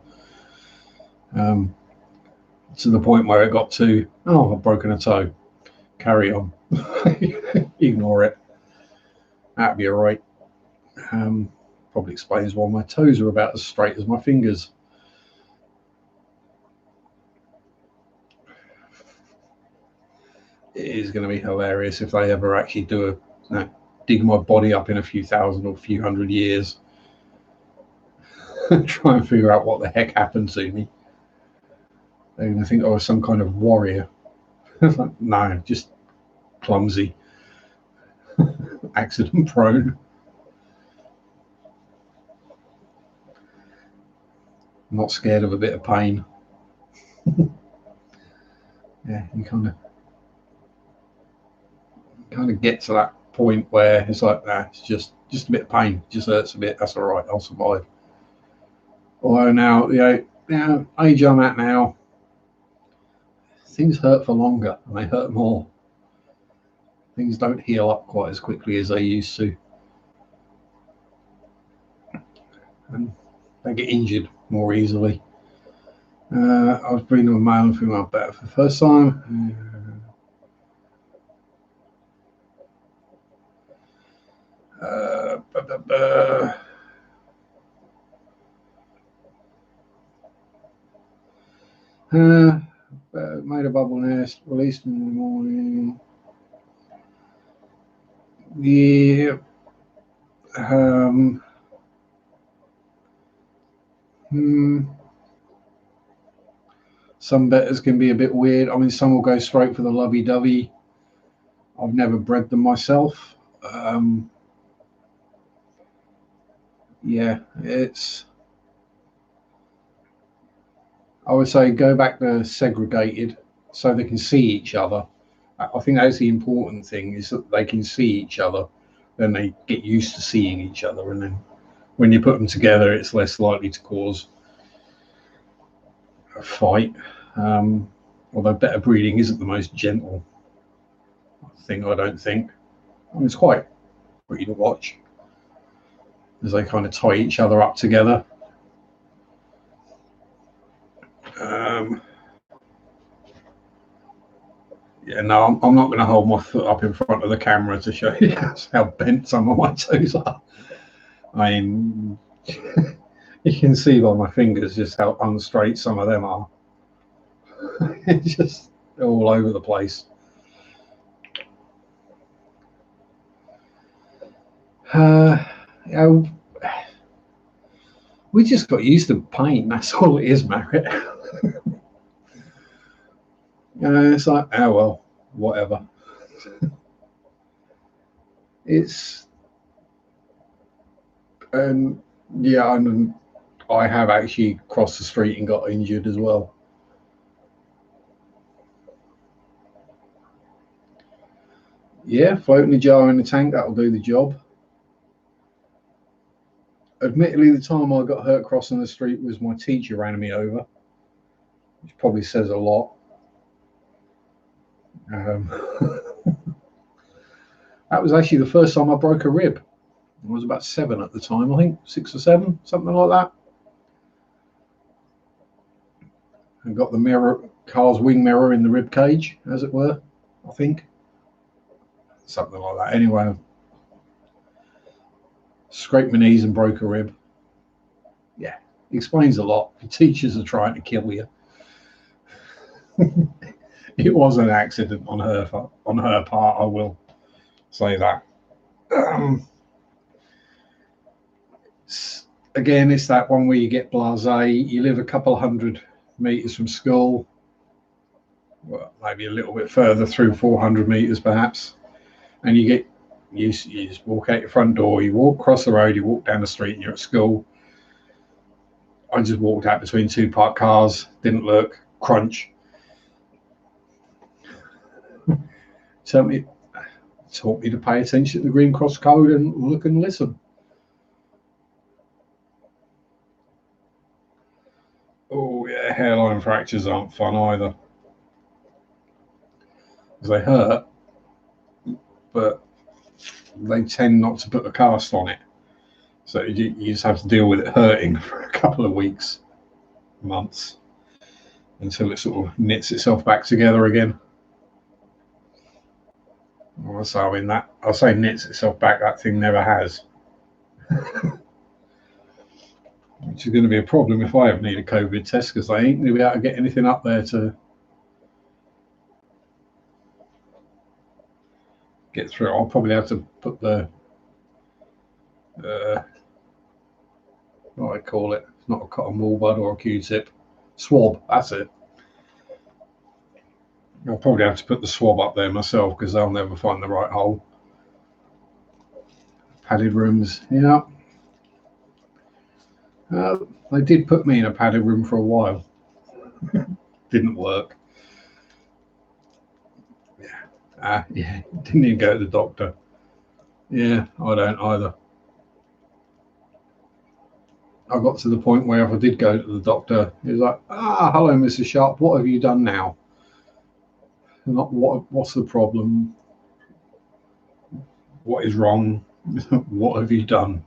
To the point where it got to, oh, I've broken a toe. Carry on. Ignore it. That'd be all right. Probably explains why my toes are about as straight as my fingers. It is going to be hilarious if they ever actually do dig my body up in a few thousand or a few hundred years. Try and figure out what the heck happened to me. They're going to think I was some kind of warrior. No, just clumsy, accident prone. Not scared of a bit of pain. Yeah, you kind of get to that point where it's like, nah, it's just a bit of pain, just hurts a bit. That's all right. I'll survive. Although now, age I'm at now, things hurt for longer and they hurt more. Things don't heal up quite as quickly as they used to, and they get injured more easily. I was breeding with male and female better for the first time. Made a bubble nest, released in the morning. Yeah. Some betters can be a bit weird. I mean, some will go straight for the lovey-dovey. I've never bred them myself. Yeah, I would say go back to segregated so they can see each other. I think that's the important thing, is that they can see each other. Then they get used to seeing each other, and then when you put them together, it's less likely to cause a fight. Although better breeding isn't the most gentle thing, I don't think. I mean, it's quite pretty to watch as they kind of tie each other up together. Yeah, no, I'm not going to hold my foot up in front of the camera to show you how bent some of my toes are. I mean, you can see by my fingers just how unstraight some of them are. It's just all over the place. We just got used to pain. That's all it is, Margaret. It's like, oh well, whatever. Yeah, and I have actually crossed the street and got injured as well. Yeah, floating a jar in the tank, that'll do the job. Admittedly, the time I got hurt crossing the street was my teacher ran me over, which probably says a lot. That was actually the first time I broke a rib. I was about 7 at the time, I think, 6 or 7, something like that. And got the car's wing mirror in the rib cage, as it were, I think. Something like that. Anyway, scraped my knees and broke a rib. Yeah, explains a lot. Your teachers are trying to kill you. It was an accident on her part, I will say that. Again, it's that one where you get blasé. You live a couple 100 meters from school, well, maybe a little bit further through, 400 meters perhaps, and you just walk out your front door, you walk across the road, you walk down the street, and you're at school. I just walked out between 2 parked cars, didn't look, crunch, taught me to pay attention to the Green Cross Code and look and listen. Oh yeah, hairline fractures aren't fun either. They hurt, but they tend not to put a cast on it. So you just have to deal with it hurting for a couple of weeks, months, until it sort of knits itself back together again. So I mean I'll say knits itself back, that thing never has. Which is going to be a problem if I ever need a COVID test, because I ain't going to be able to get anything up there to get through. I'll probably have to put the what I call it, it's not a cotton wool bud or a Q-tip, swab, that's it. I'll probably have to put the swab up there myself, because I'll never find the right hole. Padded rooms, yeah. They did put me in a padded room for a while. Didn't work. Yeah, didn't even go to the doctor. Yeah, I don't either. I got to the point where if I did go to the doctor, he was like, hello, Mrs. Sharpe, what have you done now? Not what's the problem? What is wrong? What have you done?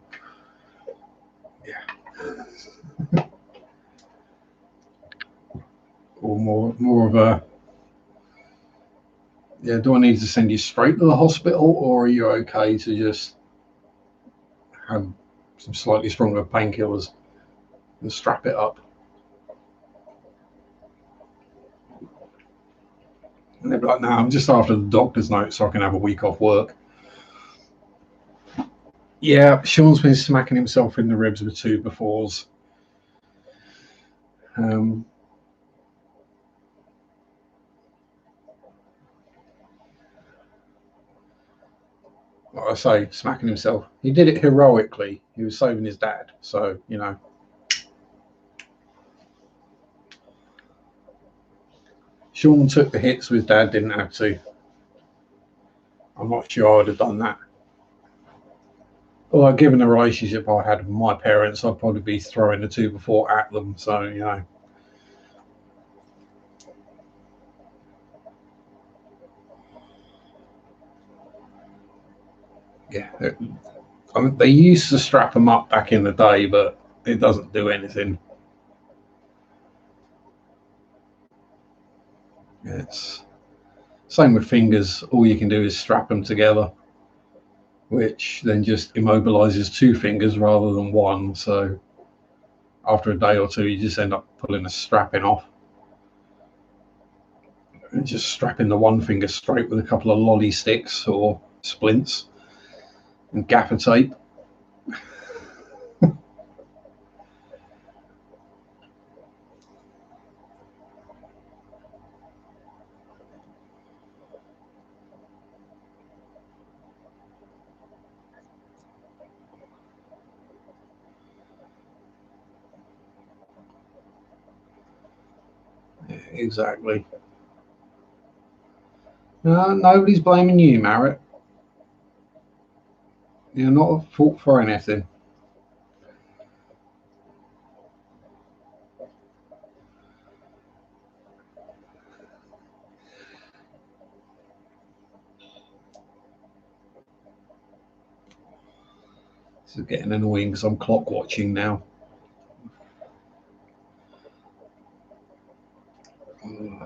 Yeah. Or more of a, yeah, do I need to send you straight to the hospital, or are you okay to just have some slightly stronger painkillers and strap it up? And they'd be like, no, I'm just after the doctor's note so I can have a week off work. Yeah, Sean's been smacking himself in the ribs with 2x4s. Like I say, smacking himself. He did it heroically. He was saving his dad. So, you know. Sean took the hits, his dad didn't have to. I'm not sure I'd have done that. Although, given the relationship I had with my parents, I'd probably be throwing the 2x4 at them. So, you know. Yeah. I mean, they used to strap them up back in the day, but it doesn't do anything. It's same with fingers. All you can do is strap them together, which then just immobilizes 2 fingers rather than 1. So after a day or 2, you just end up pulling a strapping off and just strapping the 1 finger straight with a couple of lolly sticks or splints and gaffer tape. Exactly. Nobody's blaming you, Marrett. You're not at fault for anything. This is getting annoying because I'm clock watching now.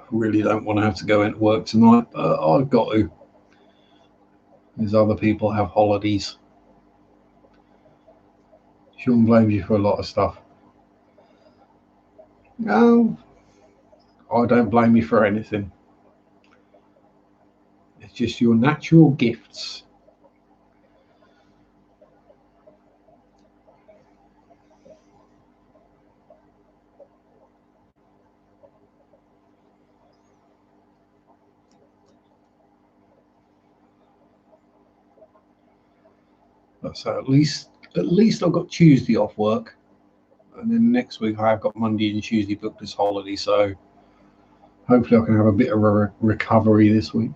Really don't want to have to go into work tonight, but I've got to. There's other people have holidays. Sean blames you for a lot of stuff. No, I don't blame you for anything. It's just your natural gifts. So at least I've got Tuesday off work, and then next week I've got Monday and Tuesday booked as holiday. So hopefully I can have a bit of a recovery this week.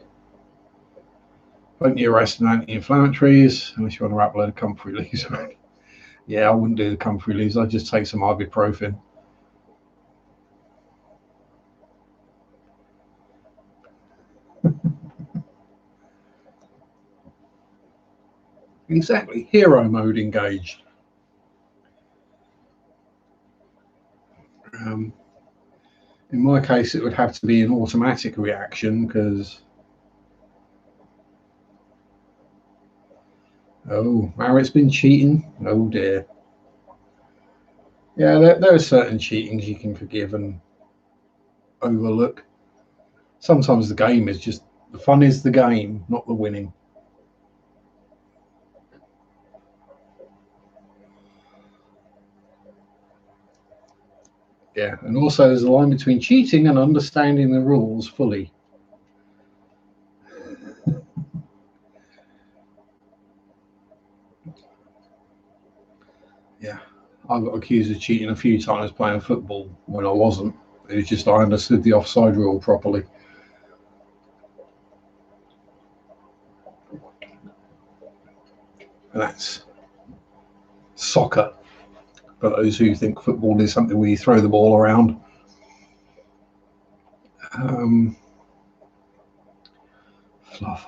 plenty of rest and anti-inflammatories, unless you want to wrap a load of comfrey leaves around. Yeah, I wouldn't do the comfrey leaves. I'd just take some ibuprofen. Exactly. Hero mode engaged. In my case, it would have to be an automatic reaction because... Oh, Marit's been cheating. Oh dear. Yeah, there are certain cheatings you can forgive and overlook. Sometimes the game is just... The fun is the game, not the winning. Yeah, and also there's a line between cheating and understanding the rules fully. Yeah, I got accused of cheating a few times playing football when I wasn't. It was just I understood the offside rule properly. And that's soccer. For those who think football is something where you throw the ball around. Fluff.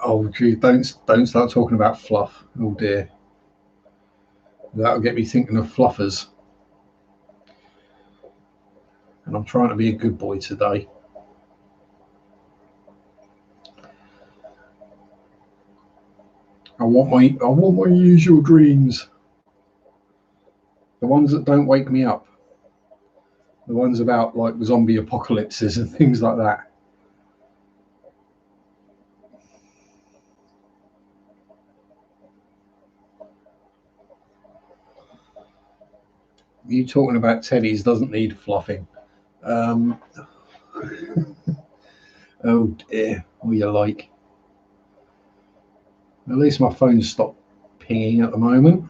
Oh, gee, don't start talking about fluff. Oh dear. That'll get me thinking of fluffers. And I'm trying to be a good boy today. I want my usual dreams. The ones that don't wake me up. The ones about like zombie apocalypses and things like that. You talking about teddies doesn't need fluffing. Oh dear, what you like? At least my phone's stopped pinging at the moment.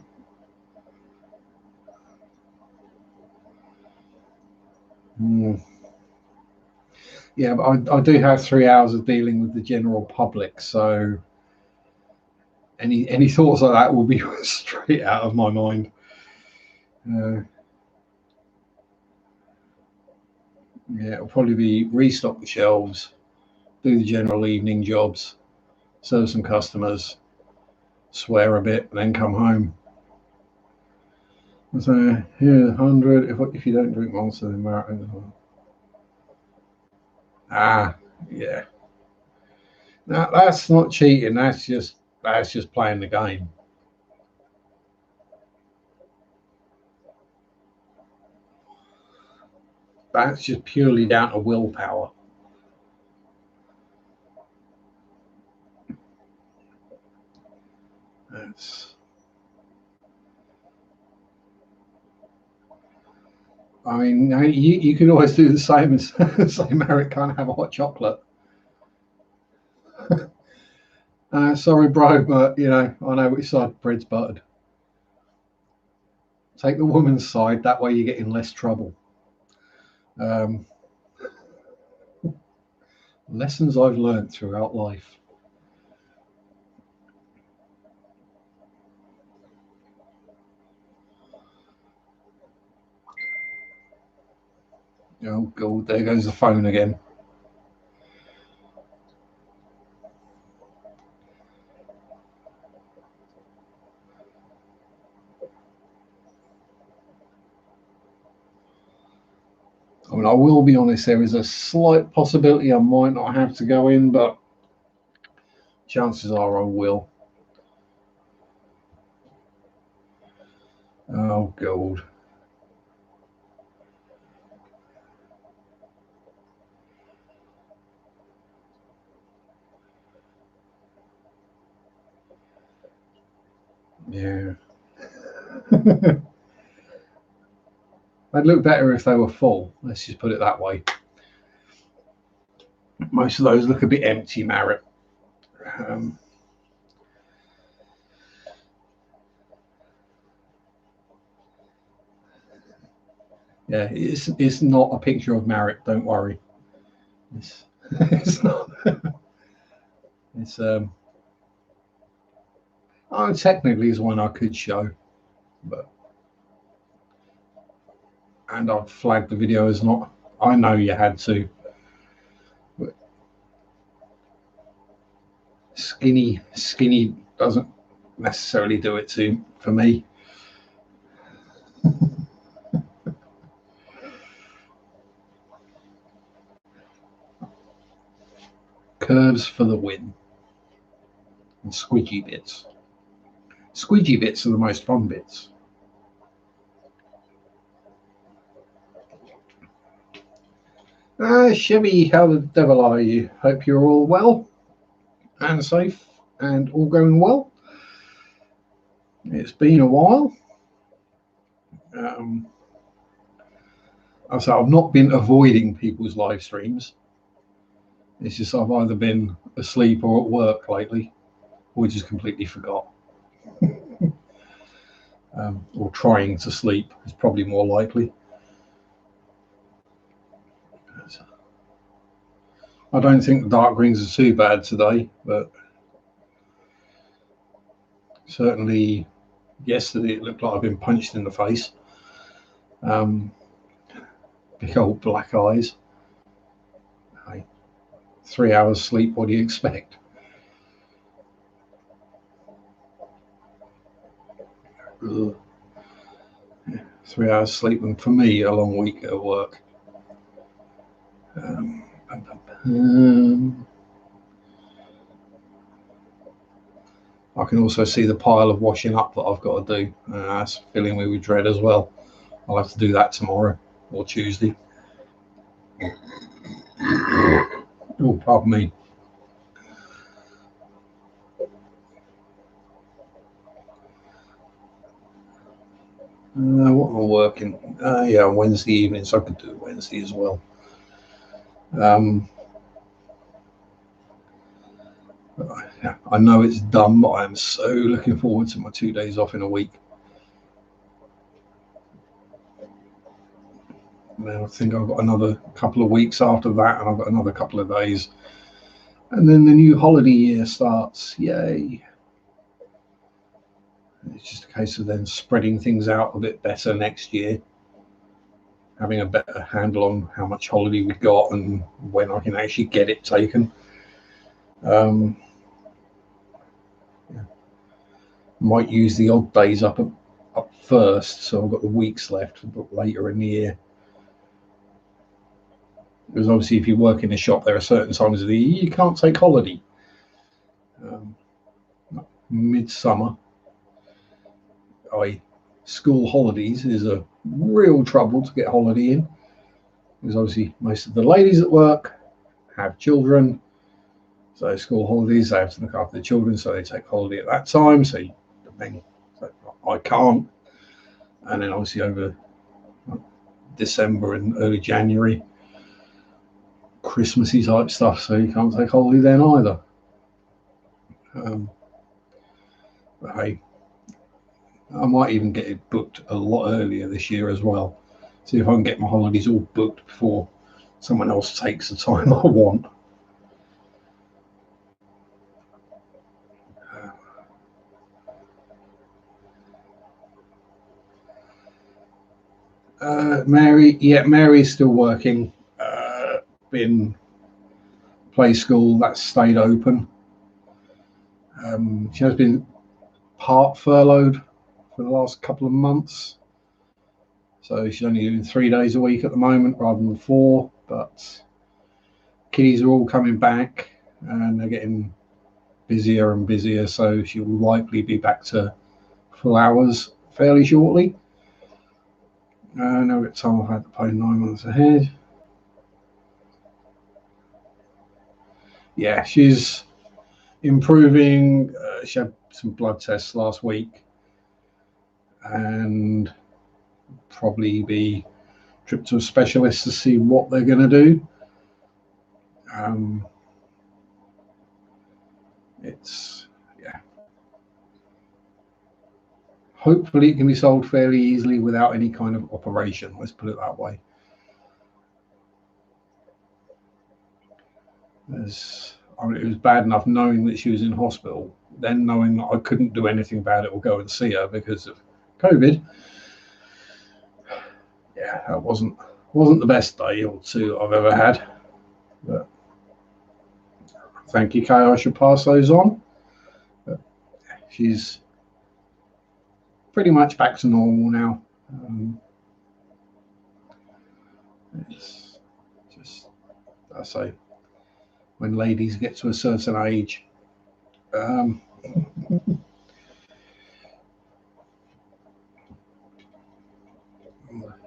Yeah, but I do have 3 hours of dealing with the general public, so any thoughts like that will be straight out of my mind. Yeah, it'll probably be restock the shelves, do the general evening jobs, serve some customers, swear a bit, and then come home. So here, 100. If you don't drink Monster, then marathon. Ah, yeah. Now that's not cheating. That's just playing the game. That's just purely down to willpower. That's... I mean, you can always do the same as say, Merrick can't have a hot chocolate. Sorry, bro, but I know which side bread's buttered. Take the woman's side. That way, you get in less trouble. Lessons I've learned throughout life. Oh God, there goes the phone again. I mean, I will be honest, there is a slight possibility I might not have to go in, but chances are I will. Oh God. Yeah. They'd look better if they were full. Let's just put it that way. Most of those look a bit empty, Marrett. Yeah, it's not a picture of Marrett. Don't worry. It's not. It's technically is one I could show, but and I've flagged the video as not. I know you had to. But skinny doesn't necessarily do it for me. Curves for the win. And squidgy bits. Squidgy bits are the most fun bits. Chevy, how the devil are you? Hope you're all well and safe and all going well. It's been a while. I've not been avoiding people's live streams. It's just I've either been asleep or at work lately, or just completely forgot. Or trying to sleep is probably more likely. I don't think the dark rings are too bad today, but certainly yesterday it looked like I've been punched in the face. Big old black eyes. 3 hours sleep, what do you expect? Ugh. 3 hours sleep, and for me, a long week at work. I can also see the pile of washing up that I've got to do. That's filling me with dread as well. I'll have to do that tomorrow or Tuesday. Oh, pardon me. What am I working? Yeah, Wednesday evening, so I could do it Wednesday as well. I know it's dumb, but I'm so looking forward to my 2 days off in a week. And then I think I've got another couple of weeks after that, and I've got another couple of days. And then the new holiday year starts. Yay. It's just a case of then spreading things out a bit better next year, having a better handle on how much holiday we've got and when I can actually get it taken. Might use the odd days up first, so I've got the weeks left later in the year. Because obviously, if you work in a shop, there are certain times of the year you can't take holiday. Midsummer, school holidays is a real trouble to get holiday in. Because obviously, most of the ladies at work have children, so school holidays they have to look after the children, so they take holiday at that time. So I can't. And then obviously over December and early January, Christmassy type stuff, so you can't take holiday then either. But hey, I might even get it booked a lot earlier this year as well. See if I can get my holidays all booked before someone else takes the time I want. Mary's still working. Been play school that's stayed open. She has been part furloughed for the last couple of months, so she's only doing 3 days a week at the moment rather than 4. But kiddies are all coming back and they're getting busier and busier, so she will likely be back to full hours fairly shortly. Now it's time I've had to pay 9 months ahead. Yeah, she's improving. She had some blood tests last week, and probably be trip to a specialist to see what they're going to do. Hopefully it can be solved fairly easily without any kind of operation. Let's put it that way. I mean, it was bad enough knowing that she was in hospital, then knowing that I couldn't do anything about it or go and see her because of COVID. Yeah, that wasn't the best day or two I've ever had. But thank you, Kay. I should pass those on. But she's pretty much back to normal now. It's just, I say, when ladies get to a certain age,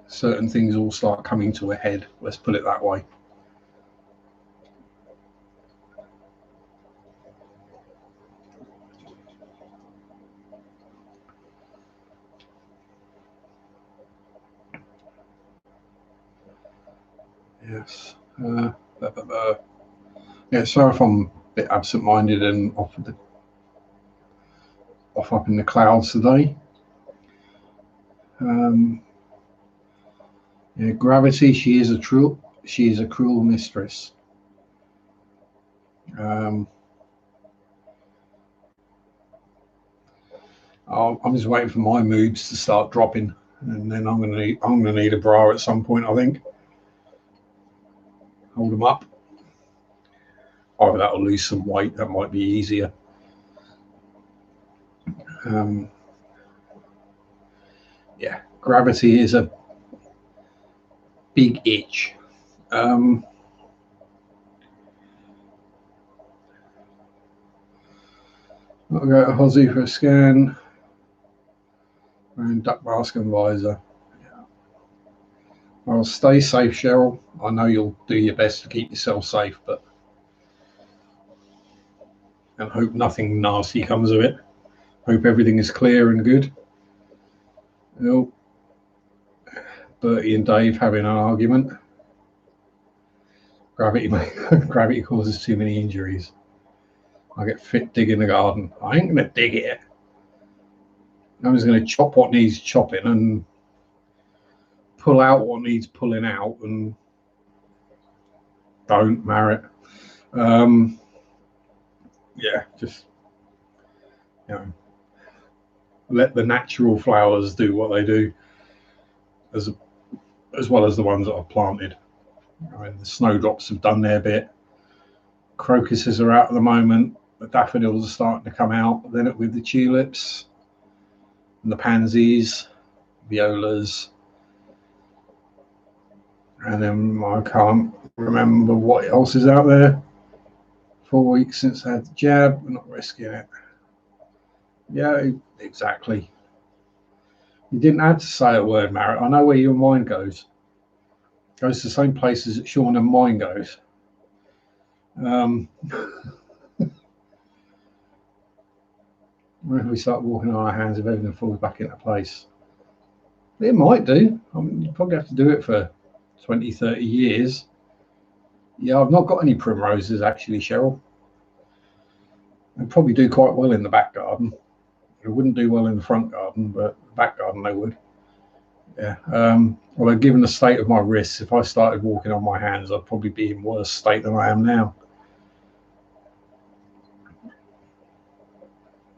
certain things all start coming to a head. Let's put it that way. Yes. Yeah, sorry if I'm a bit absent-minded and off up in the clouds today. Yeah, Gravity. She is a cruel mistress. I'm just waiting for my moods to start dropping, and then I'm gonna need a bra at some point. I think. Hold them up. Oh, that'll lose some weight. That might be easier. Yeah, Gravity is a big itch. I'll go to Hozzy for a scan. And duck mask and visor. Yeah. Well, stay safe, Cheryl. I know you'll do your best to keep yourself safe, and hope nothing nasty comes of it. Hope everything is clear and good. Oh, Bertie and Dave having an argument. Gravity causes too many injuries. I get fit digging the garden. I ain't gonna dig it. I'm just gonna chop what needs chopping and pull out what needs pulling out, and don't marry it. Yeah, just let the natural flowers do what they do, as well as the ones that I've planted. I mean, the snowdrops have done their bit. Crocuses are out at the moment. The daffodils are starting to come out. Then with the tulips and the pansies, violas, and then I can't remember what else is out there. 4 weeks since I had the jab. We're not risking it. Yeah, exactly. You didn't have to say a word, Marriott. I know where your mind goes. It goes to the same places that Sean and mine goes. What if we start walking on our hands if everything falls back into place? It might do. I mean, you probably have to do it for 20, 30 years. Yeah, I've not got any primroses actually, Cheryl. They probably do quite well in the back garden. It wouldn't do well in the front garden, but the back garden they would. Yeah. Although given the state of my wrists, if I started walking on my hands, I'd probably be in worse state than I am now.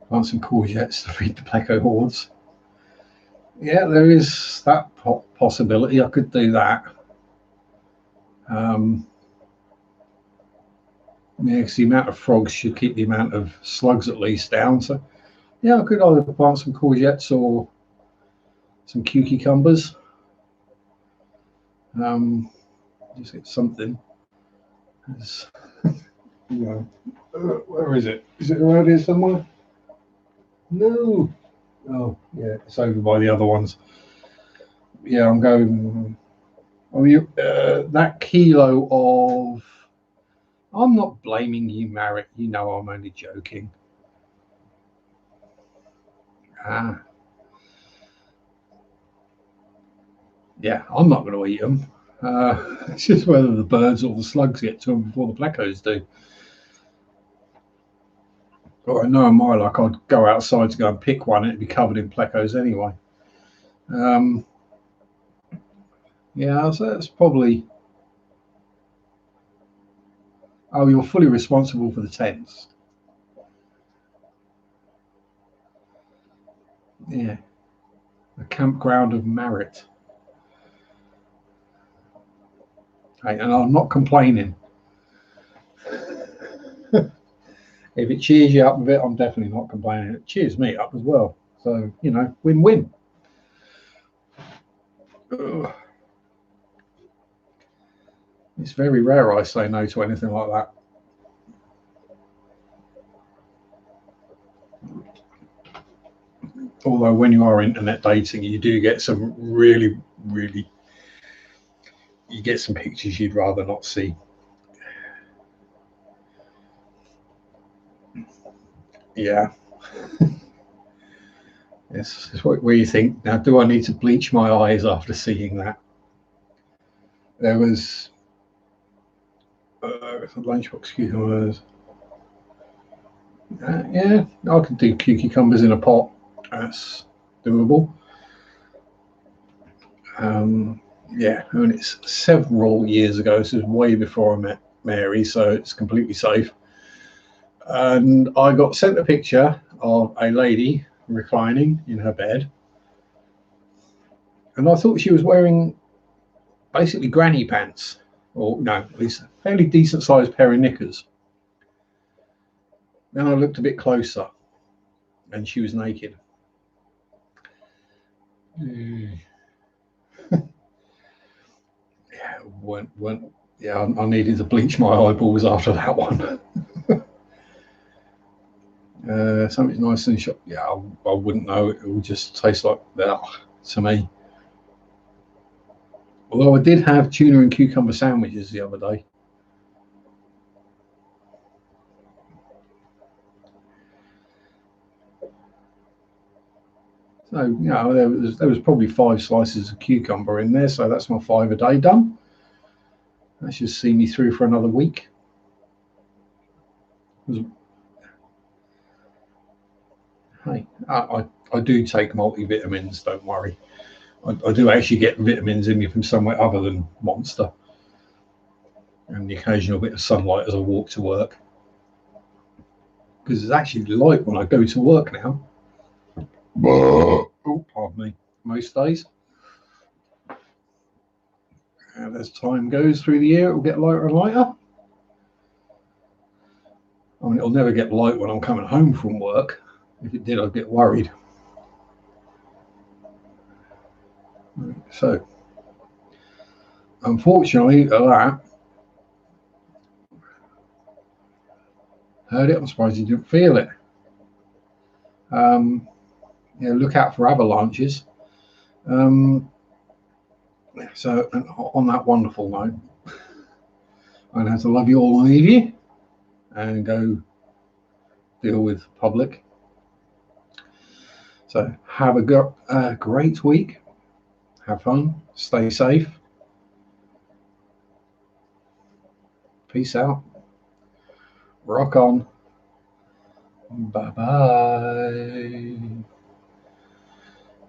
Plant some courgettes to feed the pleco hordes. Yeah, there is that possibility. I could do that. Yeah, because the amount of frogs should keep the amount of slugs at least down. So, yeah, I could either plant some courgettes or some cucumbers. Just get something. Where is it? Is it around here somewhere? No. Oh, yeah, it's over by the other ones. Yeah, I'm going. I mean, that kilo of. I'm not blaming you, Marek. You know I'm only joking. Yeah, I'm not going to eat them. It's just whether the birds or the slugs get to them before the plecos do. But I know in my luck, I'd go outside to go and pick one, and it'd be covered in plecos anyway. Yeah, so that's probably Oh, you're fully responsible for the tents. Yeah. The campground of merit. Hey, and I'm not complaining. If it cheers you up a bit, I'm definitely not complaining. It cheers me up as well. So, win-win. Ugh. It's very rare I say no to anything like that. Although when you are internet dating, you do get some really, really, you get some pictures you'd rather not see. Yeah. It's where you think, now, do I need to bleach my eyes after seeing that? There was lunchbox cucumbers. Yeah, I could do cucumbers in a pot. That's doable. Yeah, I mean, it's several years ago. This is way before I met Mary, so it's completely safe. And I got sent a picture of a lady reclining in her bed, and I thought she was wearing basically granny pants, or no, at least a fairly decent sized pair of knickers. Then I looked a bit closer, and she was naked. Yeah, yeah, I needed to bleach my eyeballs after that one. Something nice and short. Yeah, I wouldn't know. It would just taste like that to me. Although I did have tuna and cucumber sandwiches the other day. So, there was probably 5 slices of cucumber in there. So that's my 5 a day done. That should see me through for another week. Hey, I do take multivitamins, don't worry. I do actually get vitamins in me from somewhere other than Monster, and the occasional bit of sunlight as I walk to work. Because it's actually light when I go to work now. Oh, pardon me. Most days. And as time goes through the year, it will get lighter and lighter. I mean, it'll never get light when I'm coming home from work. If it did, I'd get worried. So, unfortunately, that heard it. I'm surprised you didn't feel it. Look out for avalanches. So, on that wonderful note, I'm going to have to love you all and leave you and go deal with public. So, have a great week. Have fun. Stay safe. Peace out. Rock on. Bye bye.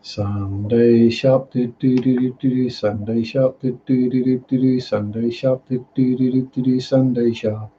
Sunday sharp do do do do. Sunday sharp do do do do. Sunday sharp do do do do. Sunday sharp.